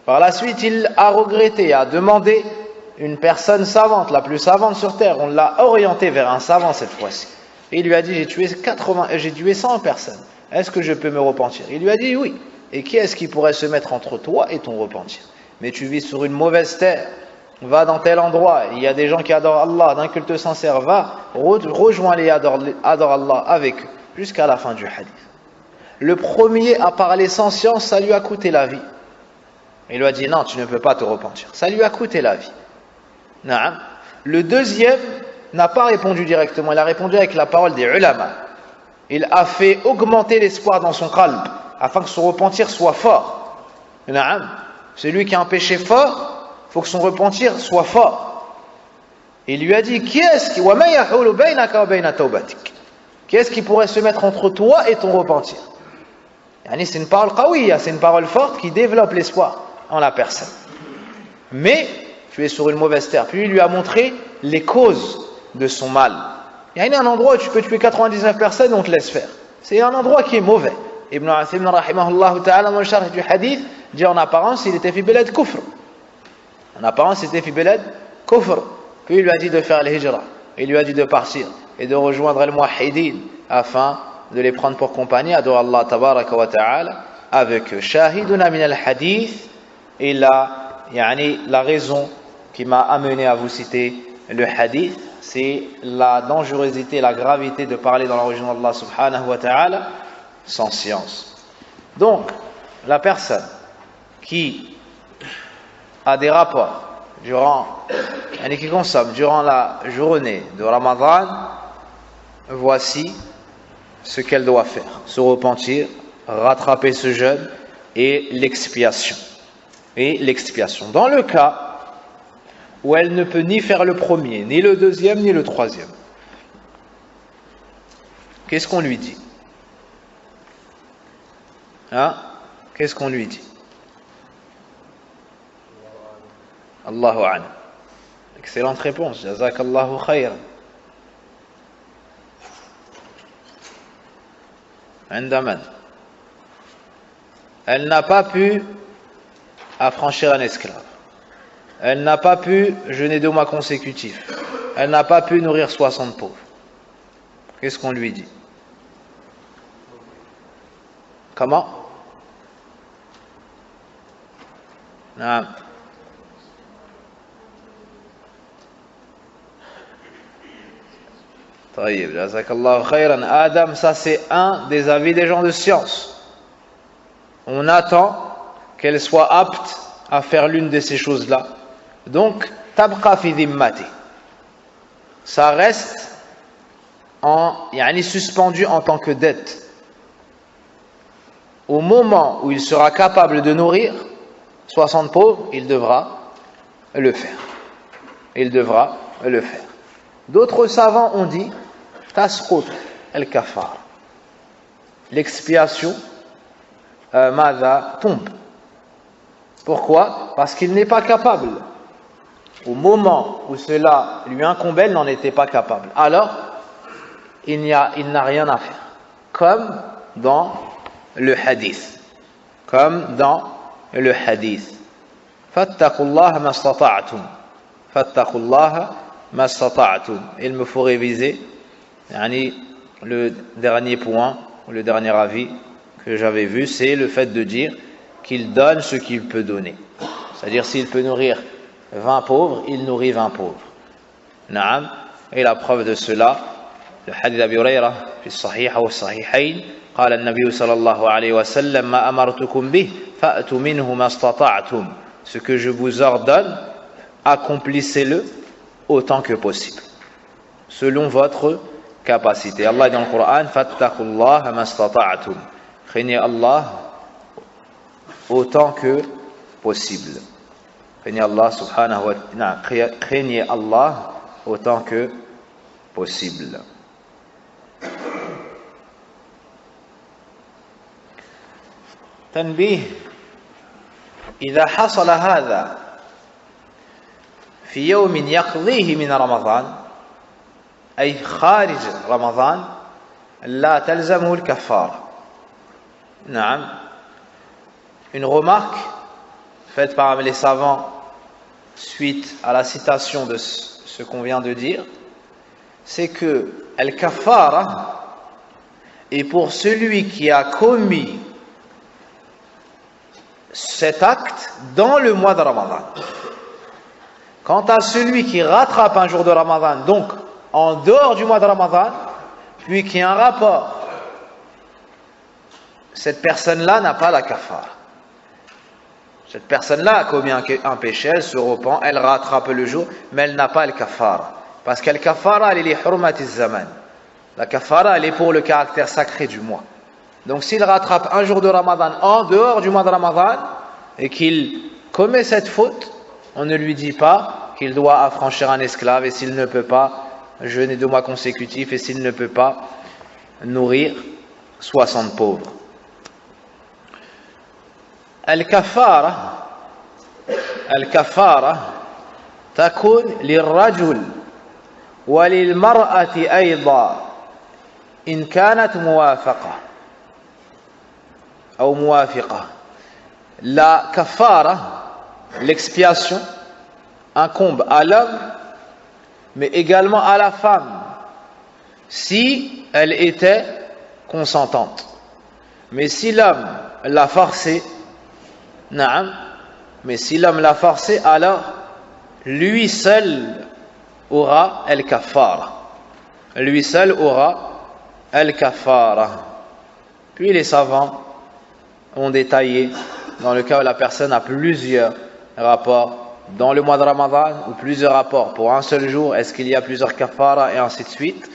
Par la suite, il a regretté, a demandé une personne savante, la plus savante sur terre. On l'a orienté vers un savant cette fois-ci. Et il lui a dit, j'ai tué 100 personnes. Est-ce que je peux me repentir? Il lui a dit oui. Et qui est-ce qui pourrait se mettre entre toi et ton repentir? Mais tu vis sur une mauvaise terre. Va dans tel endroit. Il y a des gens qui adorent Allah d'un culte sincère. Va, rejoins-les, adore Allah avec eux. Jusqu'à la fin du hadith. Le premier à parler sans science, ça lui a coûté la vie. Il lui a dit non, tu ne peux pas te repentir. Ça lui a coûté la vie. Naam. Le deuxième n'a pas répondu directement. Il a répondu avec la parole des ulama. Il a fait augmenter l'espoir dans son qalb, afin que son repentir soit fort. Naam. Celui qui a un péché fort, il faut que son repentir soit fort. Il lui a dit, qui est-ce qui pourrait se mettre entre toi et ton repentir? C'est une parole qawiya, c'est une parole forte qui développe l'espoir en la personne. Mais tu es sur une mauvaise terre. Puis il lui a montré les causes de son mal. Il y a un endroit où tu peux tuer 99 personnes et on te laisse faire. C'est un endroit qui est mauvais. Ibn Uthaymin rahimahullah ta'ala dans le charh du hadith dit en apparence il était fi belad kufr. En apparence il était fi belad kufr. Puis il lui a dit de faire l'hijra. Il lui a dit de partir et de rejoindre les muwahhidin afin de les prendre pour compagnie, adore Allah tabaraka wa ta'ala avec eux. Shahiduna min al-hadith, et la raison qui m'a amené à vous citer le hadith, c'est la dangerosité, la gravité de parler dans la religion d'Allah subhanahu wa ta'ala sans science. Donc, la personne qui a des rapports qui consomme durant la journée de Ramadan, voici ce qu'elle doit faire: se repentir, rattraper ce jeûne et l'expiation. Dans le cas où elle ne peut ni faire le premier, ni le deuxième, ni le troisième, qu'est-ce qu'on lui dit? Qu'est-ce qu'on lui dit? Allahu a'lam. Excellente réponse. Jazakallahu khayran. Andaman. Elle n'a pas pu affranchir un esclave. Elle n'a pas pu jeûner 2 mois consécutifs. Elle n'a pas pu nourrir 60 pauvres. Qu'est-ce qu'on lui dit? Comment? Non. Taïb, jazakallahu khayran. Adam, ça c'est un des avis des gens de science. On attend qu'elle soit apte à faire l'une de ces choses-là. Donc, tabqa fi dhimmati. Ça reste suspendu en tant que dette. Au moment où il sera capable de nourrir 60 pauvres, il devra le faire. D'autres savants ont dit tasqut al-kafar. L'expiation tombe. Pourquoi? Parce qu'il n'est pas capable. Au moment où cela lui incombait, il n'en était pas capable. Alors, il n'a rien à faire. Comme dans le hadith. Fattaqullaha mastata'tum. Il me faut réviser le dernier point, le dernier avis que j'avais vu, c'est le fait de dire qu'il donne ce qu'il peut donner. C'est-à-dire, s'il peut nourrir 20 pauvres, il nourrit 20 pauvres. Naam. Et la preuve de cela, le hadith d'Abi Hurayra, fi as-Sahiha wa as-Sahihayn, قال النبي صلى الله عليه وسلم ما أمرتكم به فأتوا منه ما استطعتم. Ce que je vous ordonne, accomplissez-le autant que possible, selon votre capacité. Allah dit dans le Coran, fattaqullaha mastata'tum. Craignez Allah autant que possible. Craignez Allah subhanahu wa ta'ala. Craignez Allah autant que possible. تنبيه إذا حصل هذا في يوم يقضيه من رمضان أي خارج رمضان لا تلزمه الكفارة. نعم. Une remarque faite par les savants suite à la citation de ce qu'on vient de dire, c'est que al-kafara est pour celui qui a commis cet acte dans le mois de Ramadan. Quant à celui qui rattrape un jour de Ramadan, donc en dehors du mois de Ramadan, puis qui a un rapport, cette personne-là n'a pas la kafara. Cette personne-là a commis un péché, elle se repent, elle rattrape le jour, mais elle n'a pas le kafara. Parce que le kafara, elle est hurmati zaman. La kafara, elle est pour le caractère sacré du mois. Donc s'il rattrape un jour de Ramadan en dehors du mois de Ramadan et qu'il commet cette faute, on ne lui dit pas qu'il doit affranchir un esclave et s'il ne peut pas jeûner 2 mois consécutifs et s'il ne peut pas nourrir 60 pauvres. Al-kafara takun lirrajul wa lilmar'ati ayda in kanat muwafaqa. La kafara, l'expiation, incombe à l'homme, mais également à la femme, si elle était consentante. Mais si l'homme l'a forcé, alors lui seul aura al-kafara. Lui seul aura al-kafara. Puis les savants ont détaillé dans le cas où la personne a plusieurs rapports dans le mois de Ramadan ou plusieurs rapports pour un seul jour, est-ce qu'il y a plusieurs kafara et ainsi de suite.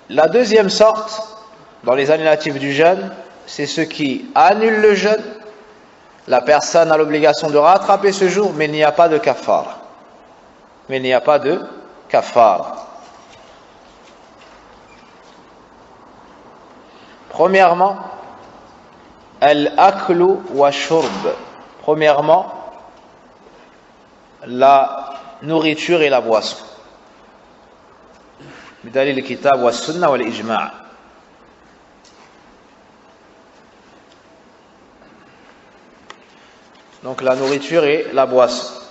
La deuxième sorte dans les annulatifs du jeûne, c'est ceux qui annulent le jeûne. La personne a l'obligation de rattraper ce jour, mais il n'y a pas de kafara. Premièrement, al-aklu wa shurb. Premièrement, la nourriture et la boisson. Bidalil al-kitab wa sunna wa al-ijma'. Donc la nourriture et la boisson.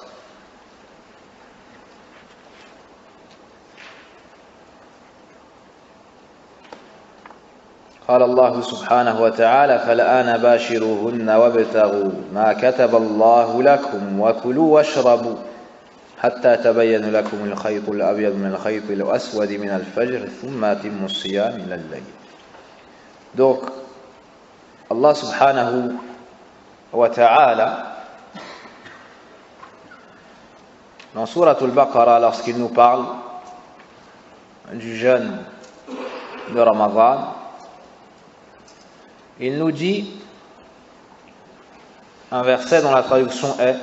قال الله سبحانه وتعالى فالآن باشروهن وابتغوا ما كتب الله لكم وكلوا واشربوا حتى تبين لكم الخيط الأبيض من الخيط الأسود من الفجر ثم أتموا الصيام إلى الليل. Donc Allah subhanahu wa ta'ala dans Sourate al-Baqarah, lorsqu'il nous parle du jeûne de Ramadan, il nous dit un verset dont la traduction est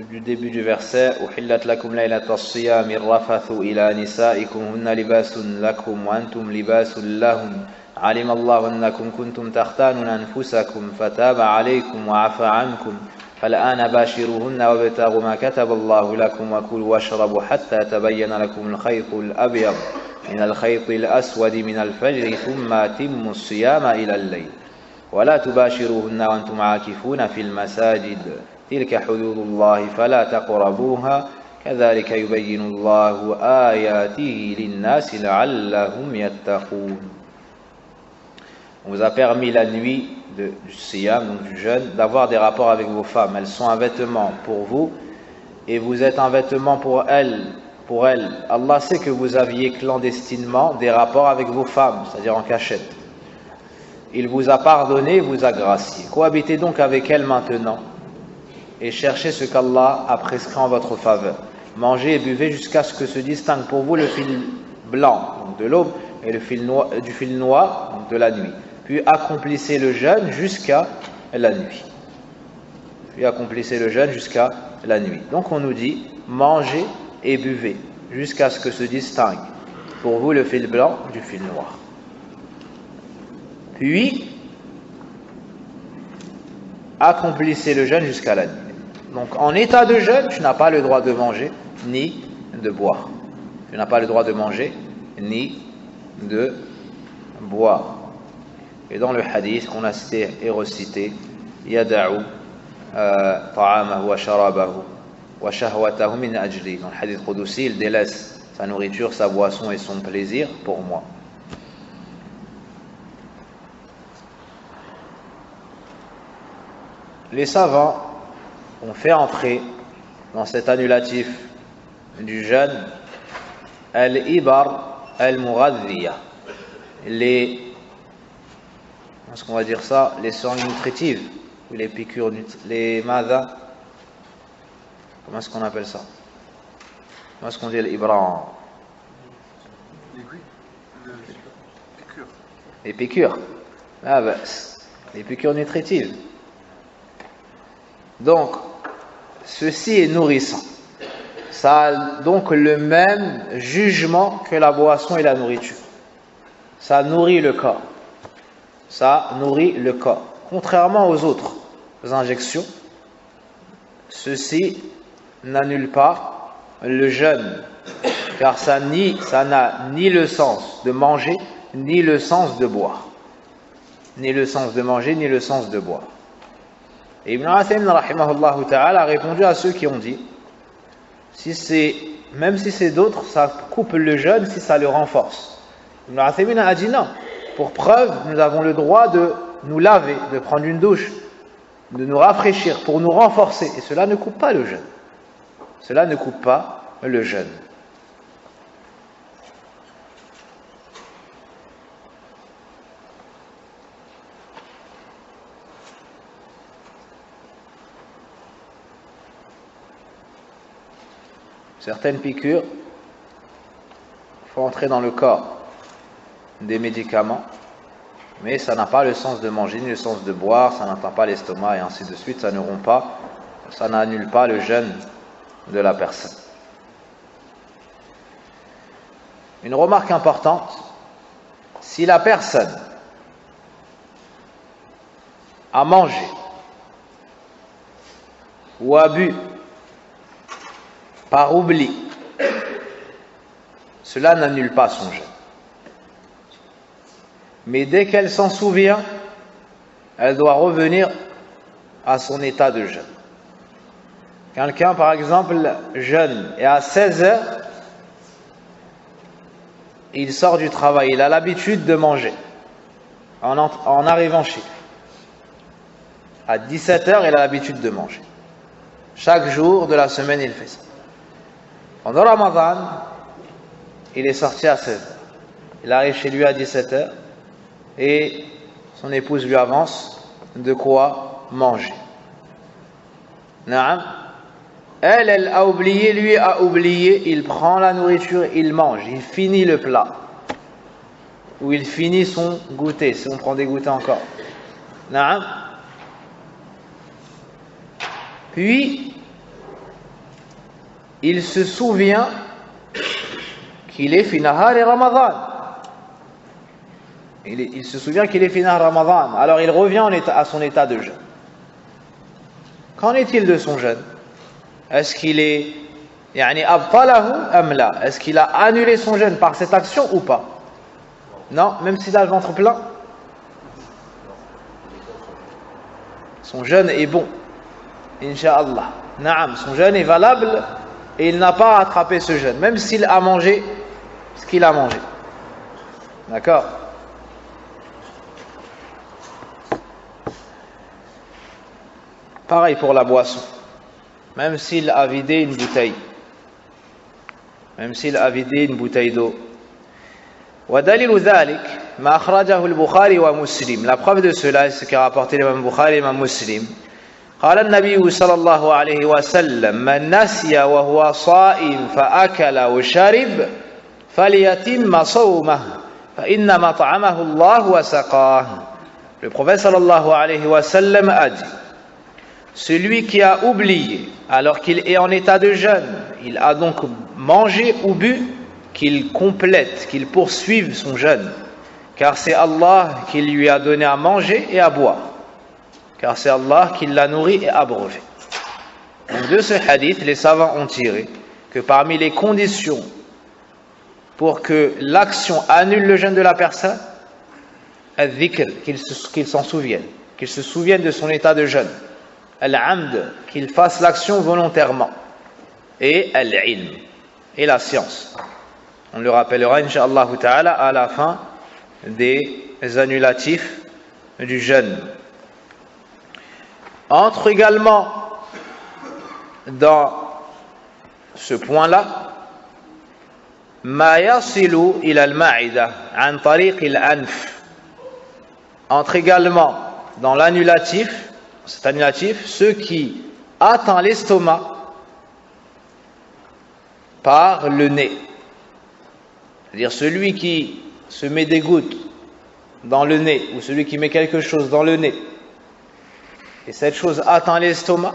du début du verset أحلت لكم ليلة الصيام الرفث إلى نسائكم هن لباس لكم وأنتم لباس لهم علم الله أنكم كنتم تختانون أنفسكم فتاب عليكم وعفى عنكم فالآن باشروهن وابتغوا ما كتب الله لكم وكلوا واشربوا حتى تبين لكم الخيط الأبيض من الخيط الأسود من الفجر ثم أتموا الصيام إلى الليل ولا تباشروهن وأنتم عاكفون في المساجد تلك حدود الله فلا تقربوها كذلك يبين الله آياته للناس لعلهم يتقون. On vous a permis la nuit du siyam, donc du jeûne, d'avoir des rapports avec vos femmes. Elles sont un vêtement pour vous et vous êtes un vêtement pour elles. Allah sait que vous aviez clandestinement des rapports avec vos femmes, c'est-à-dire en cachette. Il vous a pardonné, vous a gracié. Cohabitez donc avec elles maintenant et cherchez ce qu'Allah a prescrit en votre faveur. Mangez et buvez jusqu'à ce que se distingue pour vous le fil blanc, donc de l'aube, et le fil noir, donc de la nuit. Puis accomplissez le jeûne jusqu'à la nuit. Donc on nous dit, mangez et buvez jusqu'à ce que se distingue pour vous le fil blanc du fil noir. Puis accomplissez le jeûne jusqu'à la nuit. Donc en état de jeûne, tu n'as pas le droit de manger ni de boire. Tu n'as pas le droit de manger ni de boire. Et dans le hadith qu'on a cité et recité, yada'u ta'amahu wa sharabahu wa shahwatahu min ajli. Dans le hadith Qudusi, il délaisse sa nourriture, sa boisson et son plaisir pour moi. Les savants ont fait entrer dans cet annulatif du jeûne al-ibar al-mughadhiya, est-ce qu'on va dire ça, les seringues nutritives ou les piqûres, les madha, comment est-ce qu'on appelle ça, comment est-ce qu'on dit l'ibra, les piqûres, les piqûres nutritives. Donc ceci est nourrissant, ça a donc le même jugement que la boisson et la nourriture, ça nourrit le corps. Contrairement aux autres injections, ceci n'annule pas le jeûne, car ça n'a ni le sens de manger, ni le sens de boire. Et Ibn Uthaymin rahimahullah ta'ala a répondu à ceux qui ont dit, même si c'est d'autres, ça coupe le jeûne si ça le renforce. Ibn Uthaymin a dit non. Pour preuve, nous avons le droit de nous laver, de prendre une douche, de nous rafraîchir pour nous renforcer. Et cela ne coupe pas le jeûne. Certaines piqûres font entrer dans le corps des médicaments, mais ça n'a pas le sens de manger ni le sens de boire, ça n'atteint pas l'estomac et ainsi de suite, ça n'annule pas le jeûne de la personne. Une remarque importante, si la personne a mangé ou a bu par oubli, cela n'annule pas son jeûne. Mais dès qu'elle s'en souvient, elle doit revenir à son état de jeûne. Quelqu'un, par exemple, jeûne et à 16 heures, il sort du travail, il a l'habitude de manger en arrivant chez lui. À 17 heures, il a l'habitude de manger. Chaque jour de la semaine, il fait ça. Pendant Ramadan, il est sorti à 16 heures. Il arrive chez lui à 17 heures. Et son épouse lui avance de quoi manger. Elle a oublié, lui a oublié, il prend la nourriture, il mange, il finit le plat. Ou il finit son goûter, si on prend des goûters encore. Puis, il se souvient qu'il est fi nahar Ramadan. Il se souvient qu'il est fini à Ramadan, alors il revient à son état de jeûne. Qu'en est-il de son jeûne? Est-ce qu'il est abtalahu am la? Est-ce qu'il a annulé son jeûne par cette action ou pas? Non, même s'il a le ventre plein, son jeûne est bon, Inch'Allah. Naam, son jeûne est valable et il n'a pas rattrapé ce jeûne, même s'il a mangé ce qu'il a mangé. D'accord? Pareil pour la boisson. Même s'il a vidé une bouteille. Même s'il a vidé une bouteille d'eau. وَدَلِلُ ذَلِكَ مَا أَخْرَجَهُ الْبُخَارِي وَمُسْلِمٌ. La preuve de cela, c'est ce qu'a rapporté l'imam Bukhari et l'imam Muslim. قال النبي صلى الله عليه وسلم من نسي وهو صائم فأكل وشرب فليتم صومه فإنما طعمه الله وسقاه. Le prophète sallallahu alayhi wa sallam a dit: celui qui a oublié alors qu'il est en état de jeûne, il a donc mangé ou bu, qu'il complète, qu'il poursuive son jeûne, car c'est Allah qui lui a donné à manger et à boire, car c'est Allah qui l'a nourri et abreuvé. Donc de ce hadith, les savants ont tiré que parmi les conditions pour que l'action annule le jeûne de la personne, al-dhikr, qu'il s'en souvienne, qu'il se souvienne de son état de jeûne, al-amd, qu'il fasse l'action volontairement, et al-ilm, et la science. On le rappellera, incha'Allah ta'ala, à la fin des annulatifs du jeûne. Entre également dans ce point-là, ma yasilu ila al-ma'ida an tariq al-anf. Entre également dans l'annulatif, cet annulatif, ce qui atteint l'estomac par le nez. C'est-à-dire celui qui se met des gouttes dans le nez, ou celui qui met quelque chose dans le nez, et cette chose atteint l'estomac,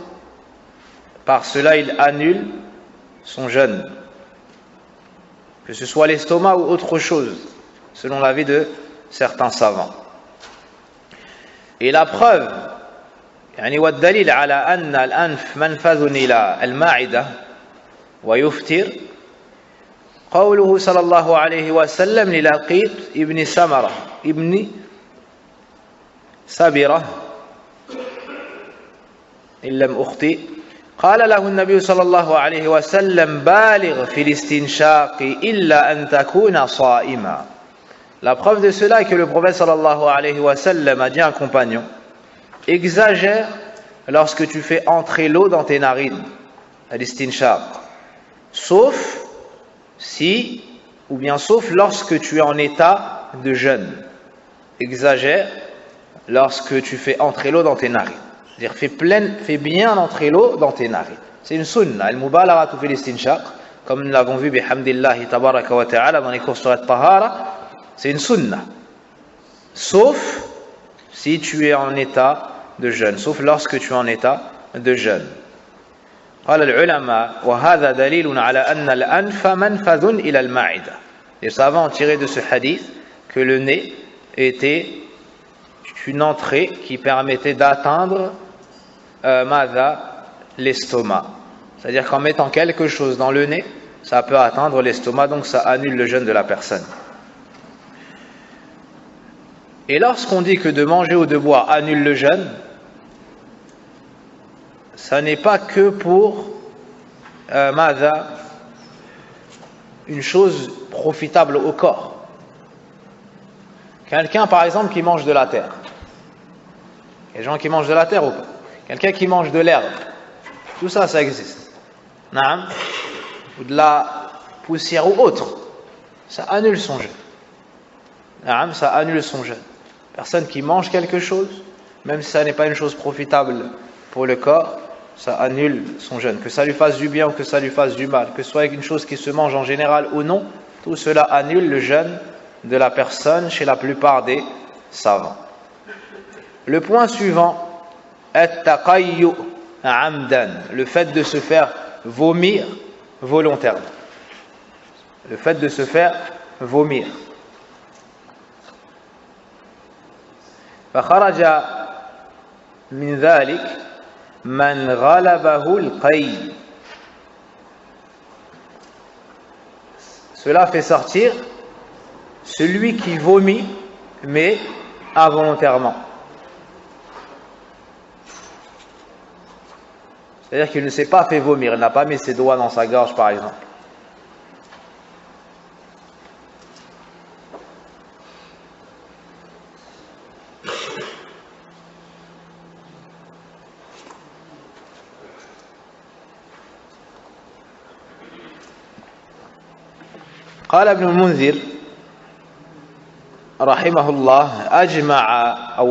par cela il annule son jeûne. Que ce soit l'estomac ou autre chose, selon l'avis de certains savants. Et la preuve, يعني والدليل على أن الأنف منفذ إلى المعدة ويفطر قوله صلى الله عليه وسلم للقيط ابن سمرة ابن سبرة إن لم أخطئ قال له النبي صلى الله عليه وسلم بالغ في الاستنشاق إلا أن تكون صائما. La preuve de cela est que le prophète sallallahu alayhi wa sallam a dit à un compagnon: exagère lorsque tu fais entrer l'eau dans tes narines, al-istinshaq, sauf si, ou bien sauf lorsque tu es en état de jeûne. Exagère lorsque tu fais entrer l'eau dans tes narines. C'est-à-dire fais bien entrer l'eau dans tes narines. C'est une sunna, al-mubalagha fi al-istinshaq, comme nous l'avons vu bihamdillahi tabaraka wa ta'ala dans les cours sur al-tahara. C'est une sunna, sauf si tu es en état de jeûne, sauf lorsque tu es en état de jeûne. قال العلماء وهذا دليل على أن الأنف منفذ إلى المعدة. Les savants ont tiré de ce hadith que le nez était une entrée qui permettait d'atteindre l'estomac. C'est-à-dire qu'en mettant quelque chose dans le nez, ça peut atteindre l'estomac, donc ça annule le jeûne de la personne. Et lorsqu'on dit que de manger ou de boire annule le jeûne, ça n'est pas que pour une chose profitable au corps. Quelqu'un par exemple qui mange de la terre. Il y a des gens qui mangent de la terre ou pas? Quelqu'un qui mange de l'herbe. Tout ça, ça existe. Ou de la poussière ou autre. Ça annule son jeûne. Ça annule son jeûne. Personne qui mange quelque chose, même si ça n'est pas une chose profitable pour le corps, ça annule son jeûne. Que ça lui fasse du bien ou que ça lui fasse du mal, que ce soit une chose qui se mange en général ou non, tout cela annule le jeûne de la personne chez la plupart des savants. Le point suivant, at-taqayyu amdan, le fait de se faire vomir volontairement. Le fait de se faire vomir. فخرج من ذلك من غلبه القي. Cela fait sortir celui qui vomit mais involontairement. C'est-à-dire qu'il ne s'est pas fait vomir, il n'a pas mis ses doigts dans sa gorge par exemple. قال ابن المنذر رحمه الله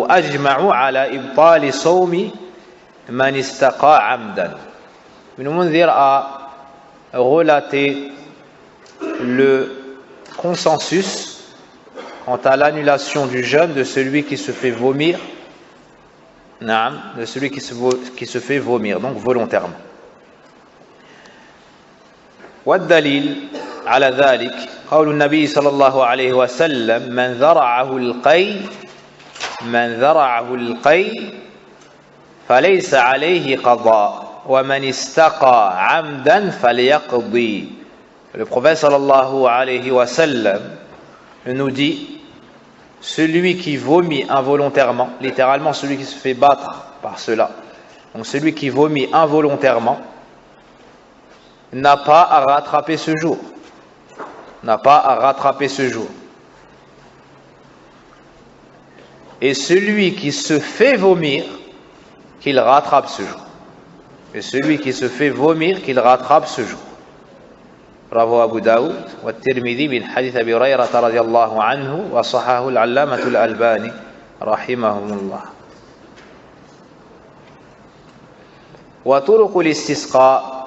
أجمعوا على إبطال صوم من استقى عمدا. Ibn Munzir a relaté le consensus quant à l'annulation du jeûne de celui qui se fait vomir, de celui qui se fait vomir, donc volontairement. والدليل على ذلك قول النبي صلى الله عليه وسلم من ذرعه القي فليس عليه قضاء ومن استقى عمدا فليقضي. Le prophète sallallahu alayhi wa sallam nous dit, celui qui vomit involontairement, littéralement celui qui se fait battre par cela, donc celui qui vomit involontairement n'a pas à rattraper ce jour. N'a pas à rattraper ce jour. Et celui qui se fait vomir, qu'il rattrape ce jour. Et celui qui se fait vomir, qu'il rattrape ce jour. رواه أبو داود والترمذي من حديث أبي هريرة رضي الله عنه وصححه العلامة الألباني رحمهم الله. وطرق الاستسقاء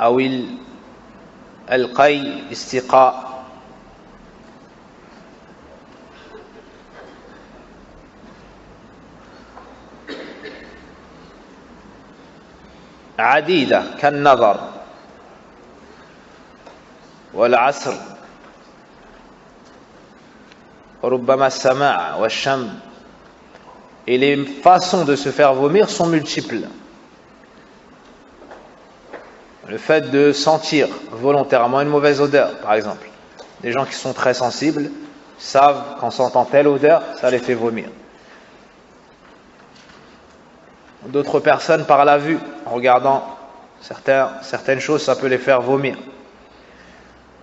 أو القي استقاء عديدة كالنظر والعسر وربما السماع والشم. Et les façons de se faire vomir sont multiples. Le fait de sentir volontairement une mauvaise odeur, par exemple. Des gens qui sont très sensibles savent qu'en sentant telle odeur, ça les fait vomir. D'autres personnes par la vue, en regardant certaines choses, ça peut les faire vomir.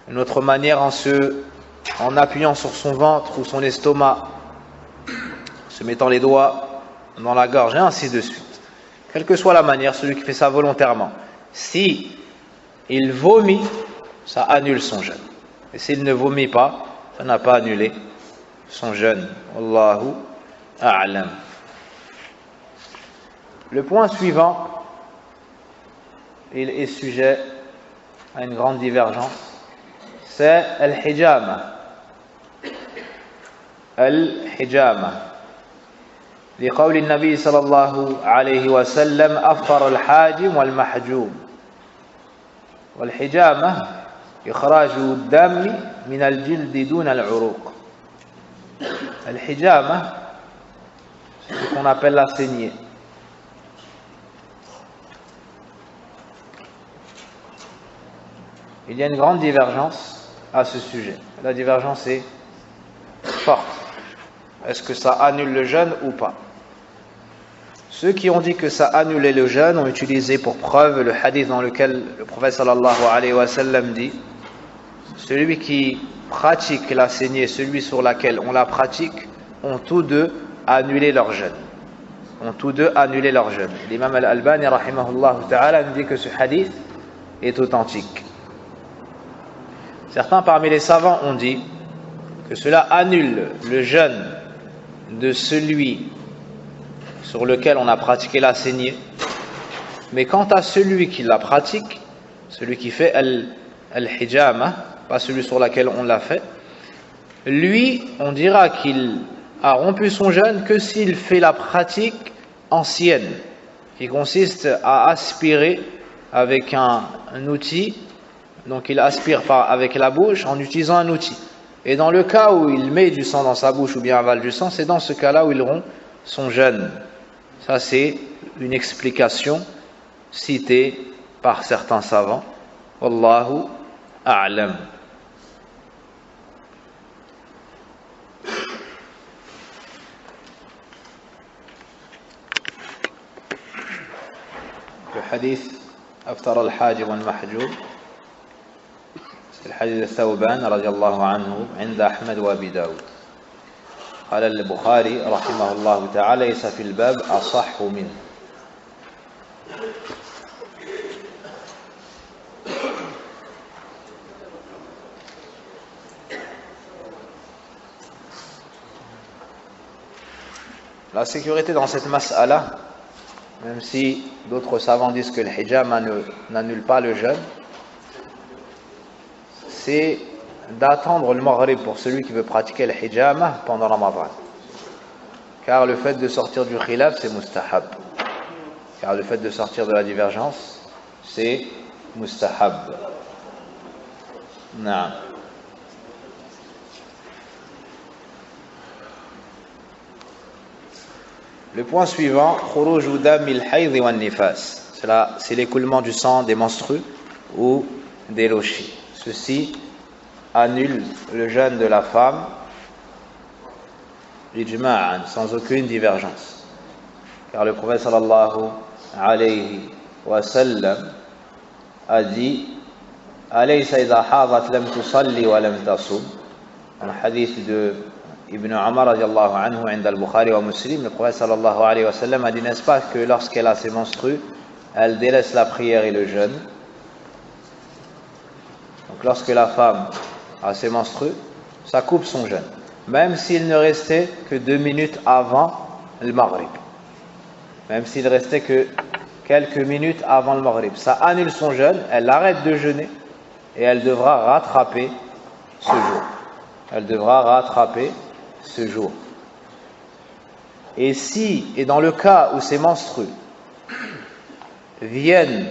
Une autre manière en appuyant sur son ventre ou son estomac, se mettant les doigts dans la gorge, et ainsi de suite. Quelle que soit la manière, celui qui fait ça volontairement, si il vomit, ça annule son jeûne. Et s'il ne vomit pas, ça n'a pas annulé son jeûne. Wallahu a'lam. Le point suivant, il est sujet à une grande divergence, c'est al-hijama. Al-hijama. لقول النبي صلى الله عليه وسلم أفطر الحاجم والمحجوم. والحجامة إخراج الدم من الجلد دون العروق. الحجامة, c'est ce qu'on appelle la saignée. Il y a une grande divergence à ce sujet. La divergence est forte. Est-ce que ça annule le jeûne ou pas? Ceux qui ont dit que ça annulait le jeûne ont utilisé pour preuve le hadith dans lequel le prophète sallallahu alayhi wa sallam dit: celui qui pratique la saignée, celui sur laquelle on la pratique, ont tous deux annulé leur jeûne. Ont tous deux annulé leur jeûne. L'imam al-Albani rahimahullah ta'ala nous dit que ce hadith est authentique. Certains parmi les savants ont dit que cela annule le jeûne de celui sur lequel on a pratiqué la saignée, mais quant à celui qui la pratique, celui qui fait al-hijama, pas celui sur lequel on l'a fait, lui, on dira qu'il a rompu son jeûne que s'il fait la pratique ancienne, qui consiste à aspirer avec un outil. Donc il aspire avec la bouche en utilisant un outil. Et dans le cas où il met du sang dans sa bouche ou bien avale du sang, c'est dans ce cas-là où il rompt son jeûne. Ça, c'est une explication citée par certains savants. Wallahu a'lam. hadith أفطر الحاجب والمحجوب, c'est le hadith de Thawban رضي الله عنه عند أحمد وأبي داود. قال البخاري رحمه الله تعالى ليس في الباب أصح منه. La sécurité dans cette mas'ala, même si d'autres savants disent que le hijab n'annule pas le jeûne, c'est d'attendre le maghrib pour celui qui veut pratiquer le hijab pendant Ramadan. Car le fait de sortir du khilaf, c'est mustahab. Car le fait de sortir de la divergence, c'est mustahab. Naam. Le point suivant, khuruj dam al-hayd wa an-nifas. C'est l'écoulement du sang des menstrues ou des lochis. Ceci annule le jeûne de la femme, ijma'an, sans aucune divergence. Car le prophète sallallahu alayhi wa sallam a dit alaysa idha hadat lam tusalli wa lam tasum. Un hadith de Ibn Umar radiallahu anhu عند البخاري ومسلم, le prophète sallallahu alayhi wa sallam a dit, n'est-ce pas que lorsqu'elle a ses menstrues, elle délaisse la prière et le jeûne. Donc lorsque la femme a ses menstrues, ça coupe son jeûne, même s'il ne restait que 2 minutes avant le maghrib, même s'il restait que quelques minutes avant le maghrib, ça annule son jeûne, elle arrête de jeûner et elle devra rattraper ce jour. Elle devra rattraper ce jour. Et dans le cas où ces menstrues viennent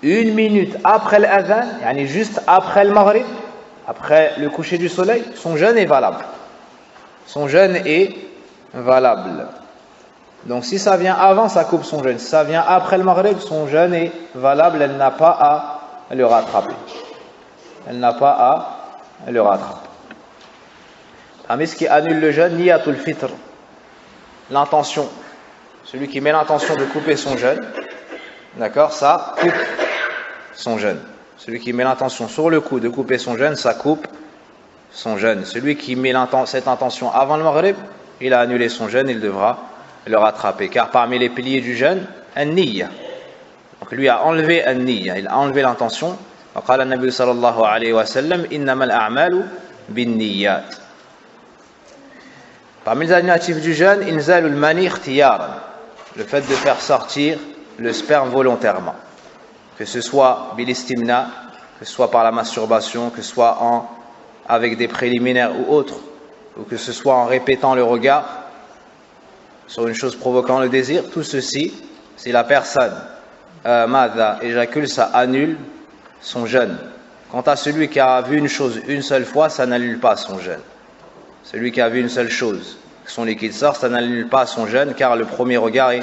1 minute après l'adhan, yani juste après le maghrib, après le coucher du soleil, son jeûne est valable. Son jeûne est valable. Donc si ça vient avant, ça coupe son jeûne. Si ça vient après le maghrib, son jeûne est valable, elle n'a pas à le rattraper. Elle n'a pas à le rattraper. Parmi ce qui annule le jeûne, niyatul fitr, l'intention. Celui qui met l'intention de couper son jeûne, d'accord, ça coupe son jeûne. Celui qui met l'intention sur le coup de couper son jeûne, ça coupe son jeûne. Celui qui met cette intention avant le maghrib, il a annulé son jeûne, il devra le rattraper. Car parmi les piliers du jeûne, an-niyya. Donc lui a enlevé an-niyya, il a enlevé l'intention. وقال النبي صلى الله عليه وسلم إنما الأعمال بالنيات. Parmi les annulatifs du jeûne, inzalul mani ikhtiyaran, le fait de faire sortir le sperme volontairement, que ce soit bilistimna, que ce soit par la masturbation, que ce soit avec des préliminaires ou autres, ou que ce soit en répétant le regard sur une chose provoquant le désir. Tout ceci, si la personne madha éjacule, ça annule son jeûne. Quant à celui qui a vu une chose une seule fois, ça n'annule pas son jeûne. Celui qui a vu une seule chose, son liquide sort, ça n'annule pas son jeûne, car le premier regard est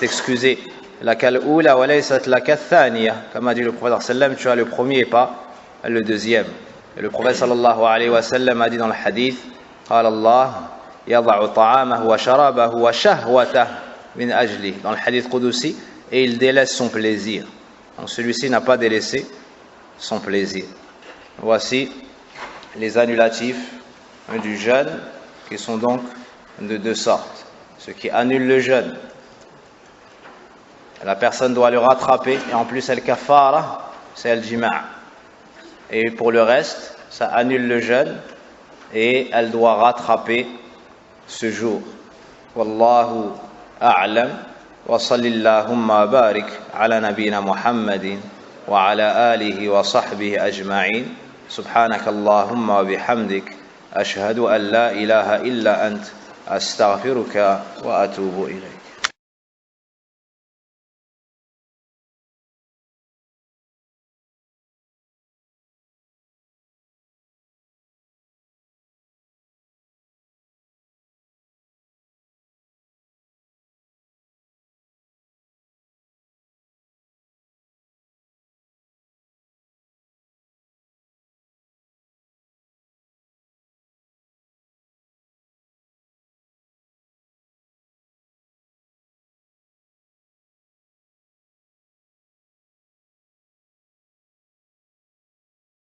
excusé. La kal'oula wa laysat la kathaniya, comme a dit le prophète sallam, tu as le premier et pas le deuxième. Et le prophète sallallahu alayhi wa sallam a dit dans le hadith, qala Allah yada'u ta'amahu wa sharabahu wa shahwatahu min ajli, dans le hadith qudusi, et il délaisse son plaisir. Donc celui-ci n'a pas délaissé son plaisir. Voici les annulatifs du jeûne, qui sont donc de 2 sortes. Ce qui annule le jeûne, la personne doit le rattraper, et en plus elle kafara, c'est el jima'. Et pour le reste, ça annule le jeûne et elle doit rattraper ce jour. Wallahu a'lam, wa sallillahumma barik ala nabina Muhammadin wa ala alihi wa sahbihi ajma'in. Subhanakallahumma wa bihamdik, ashhadu an la ilaha illa ant, astaghfiruka wa atubu ilayk.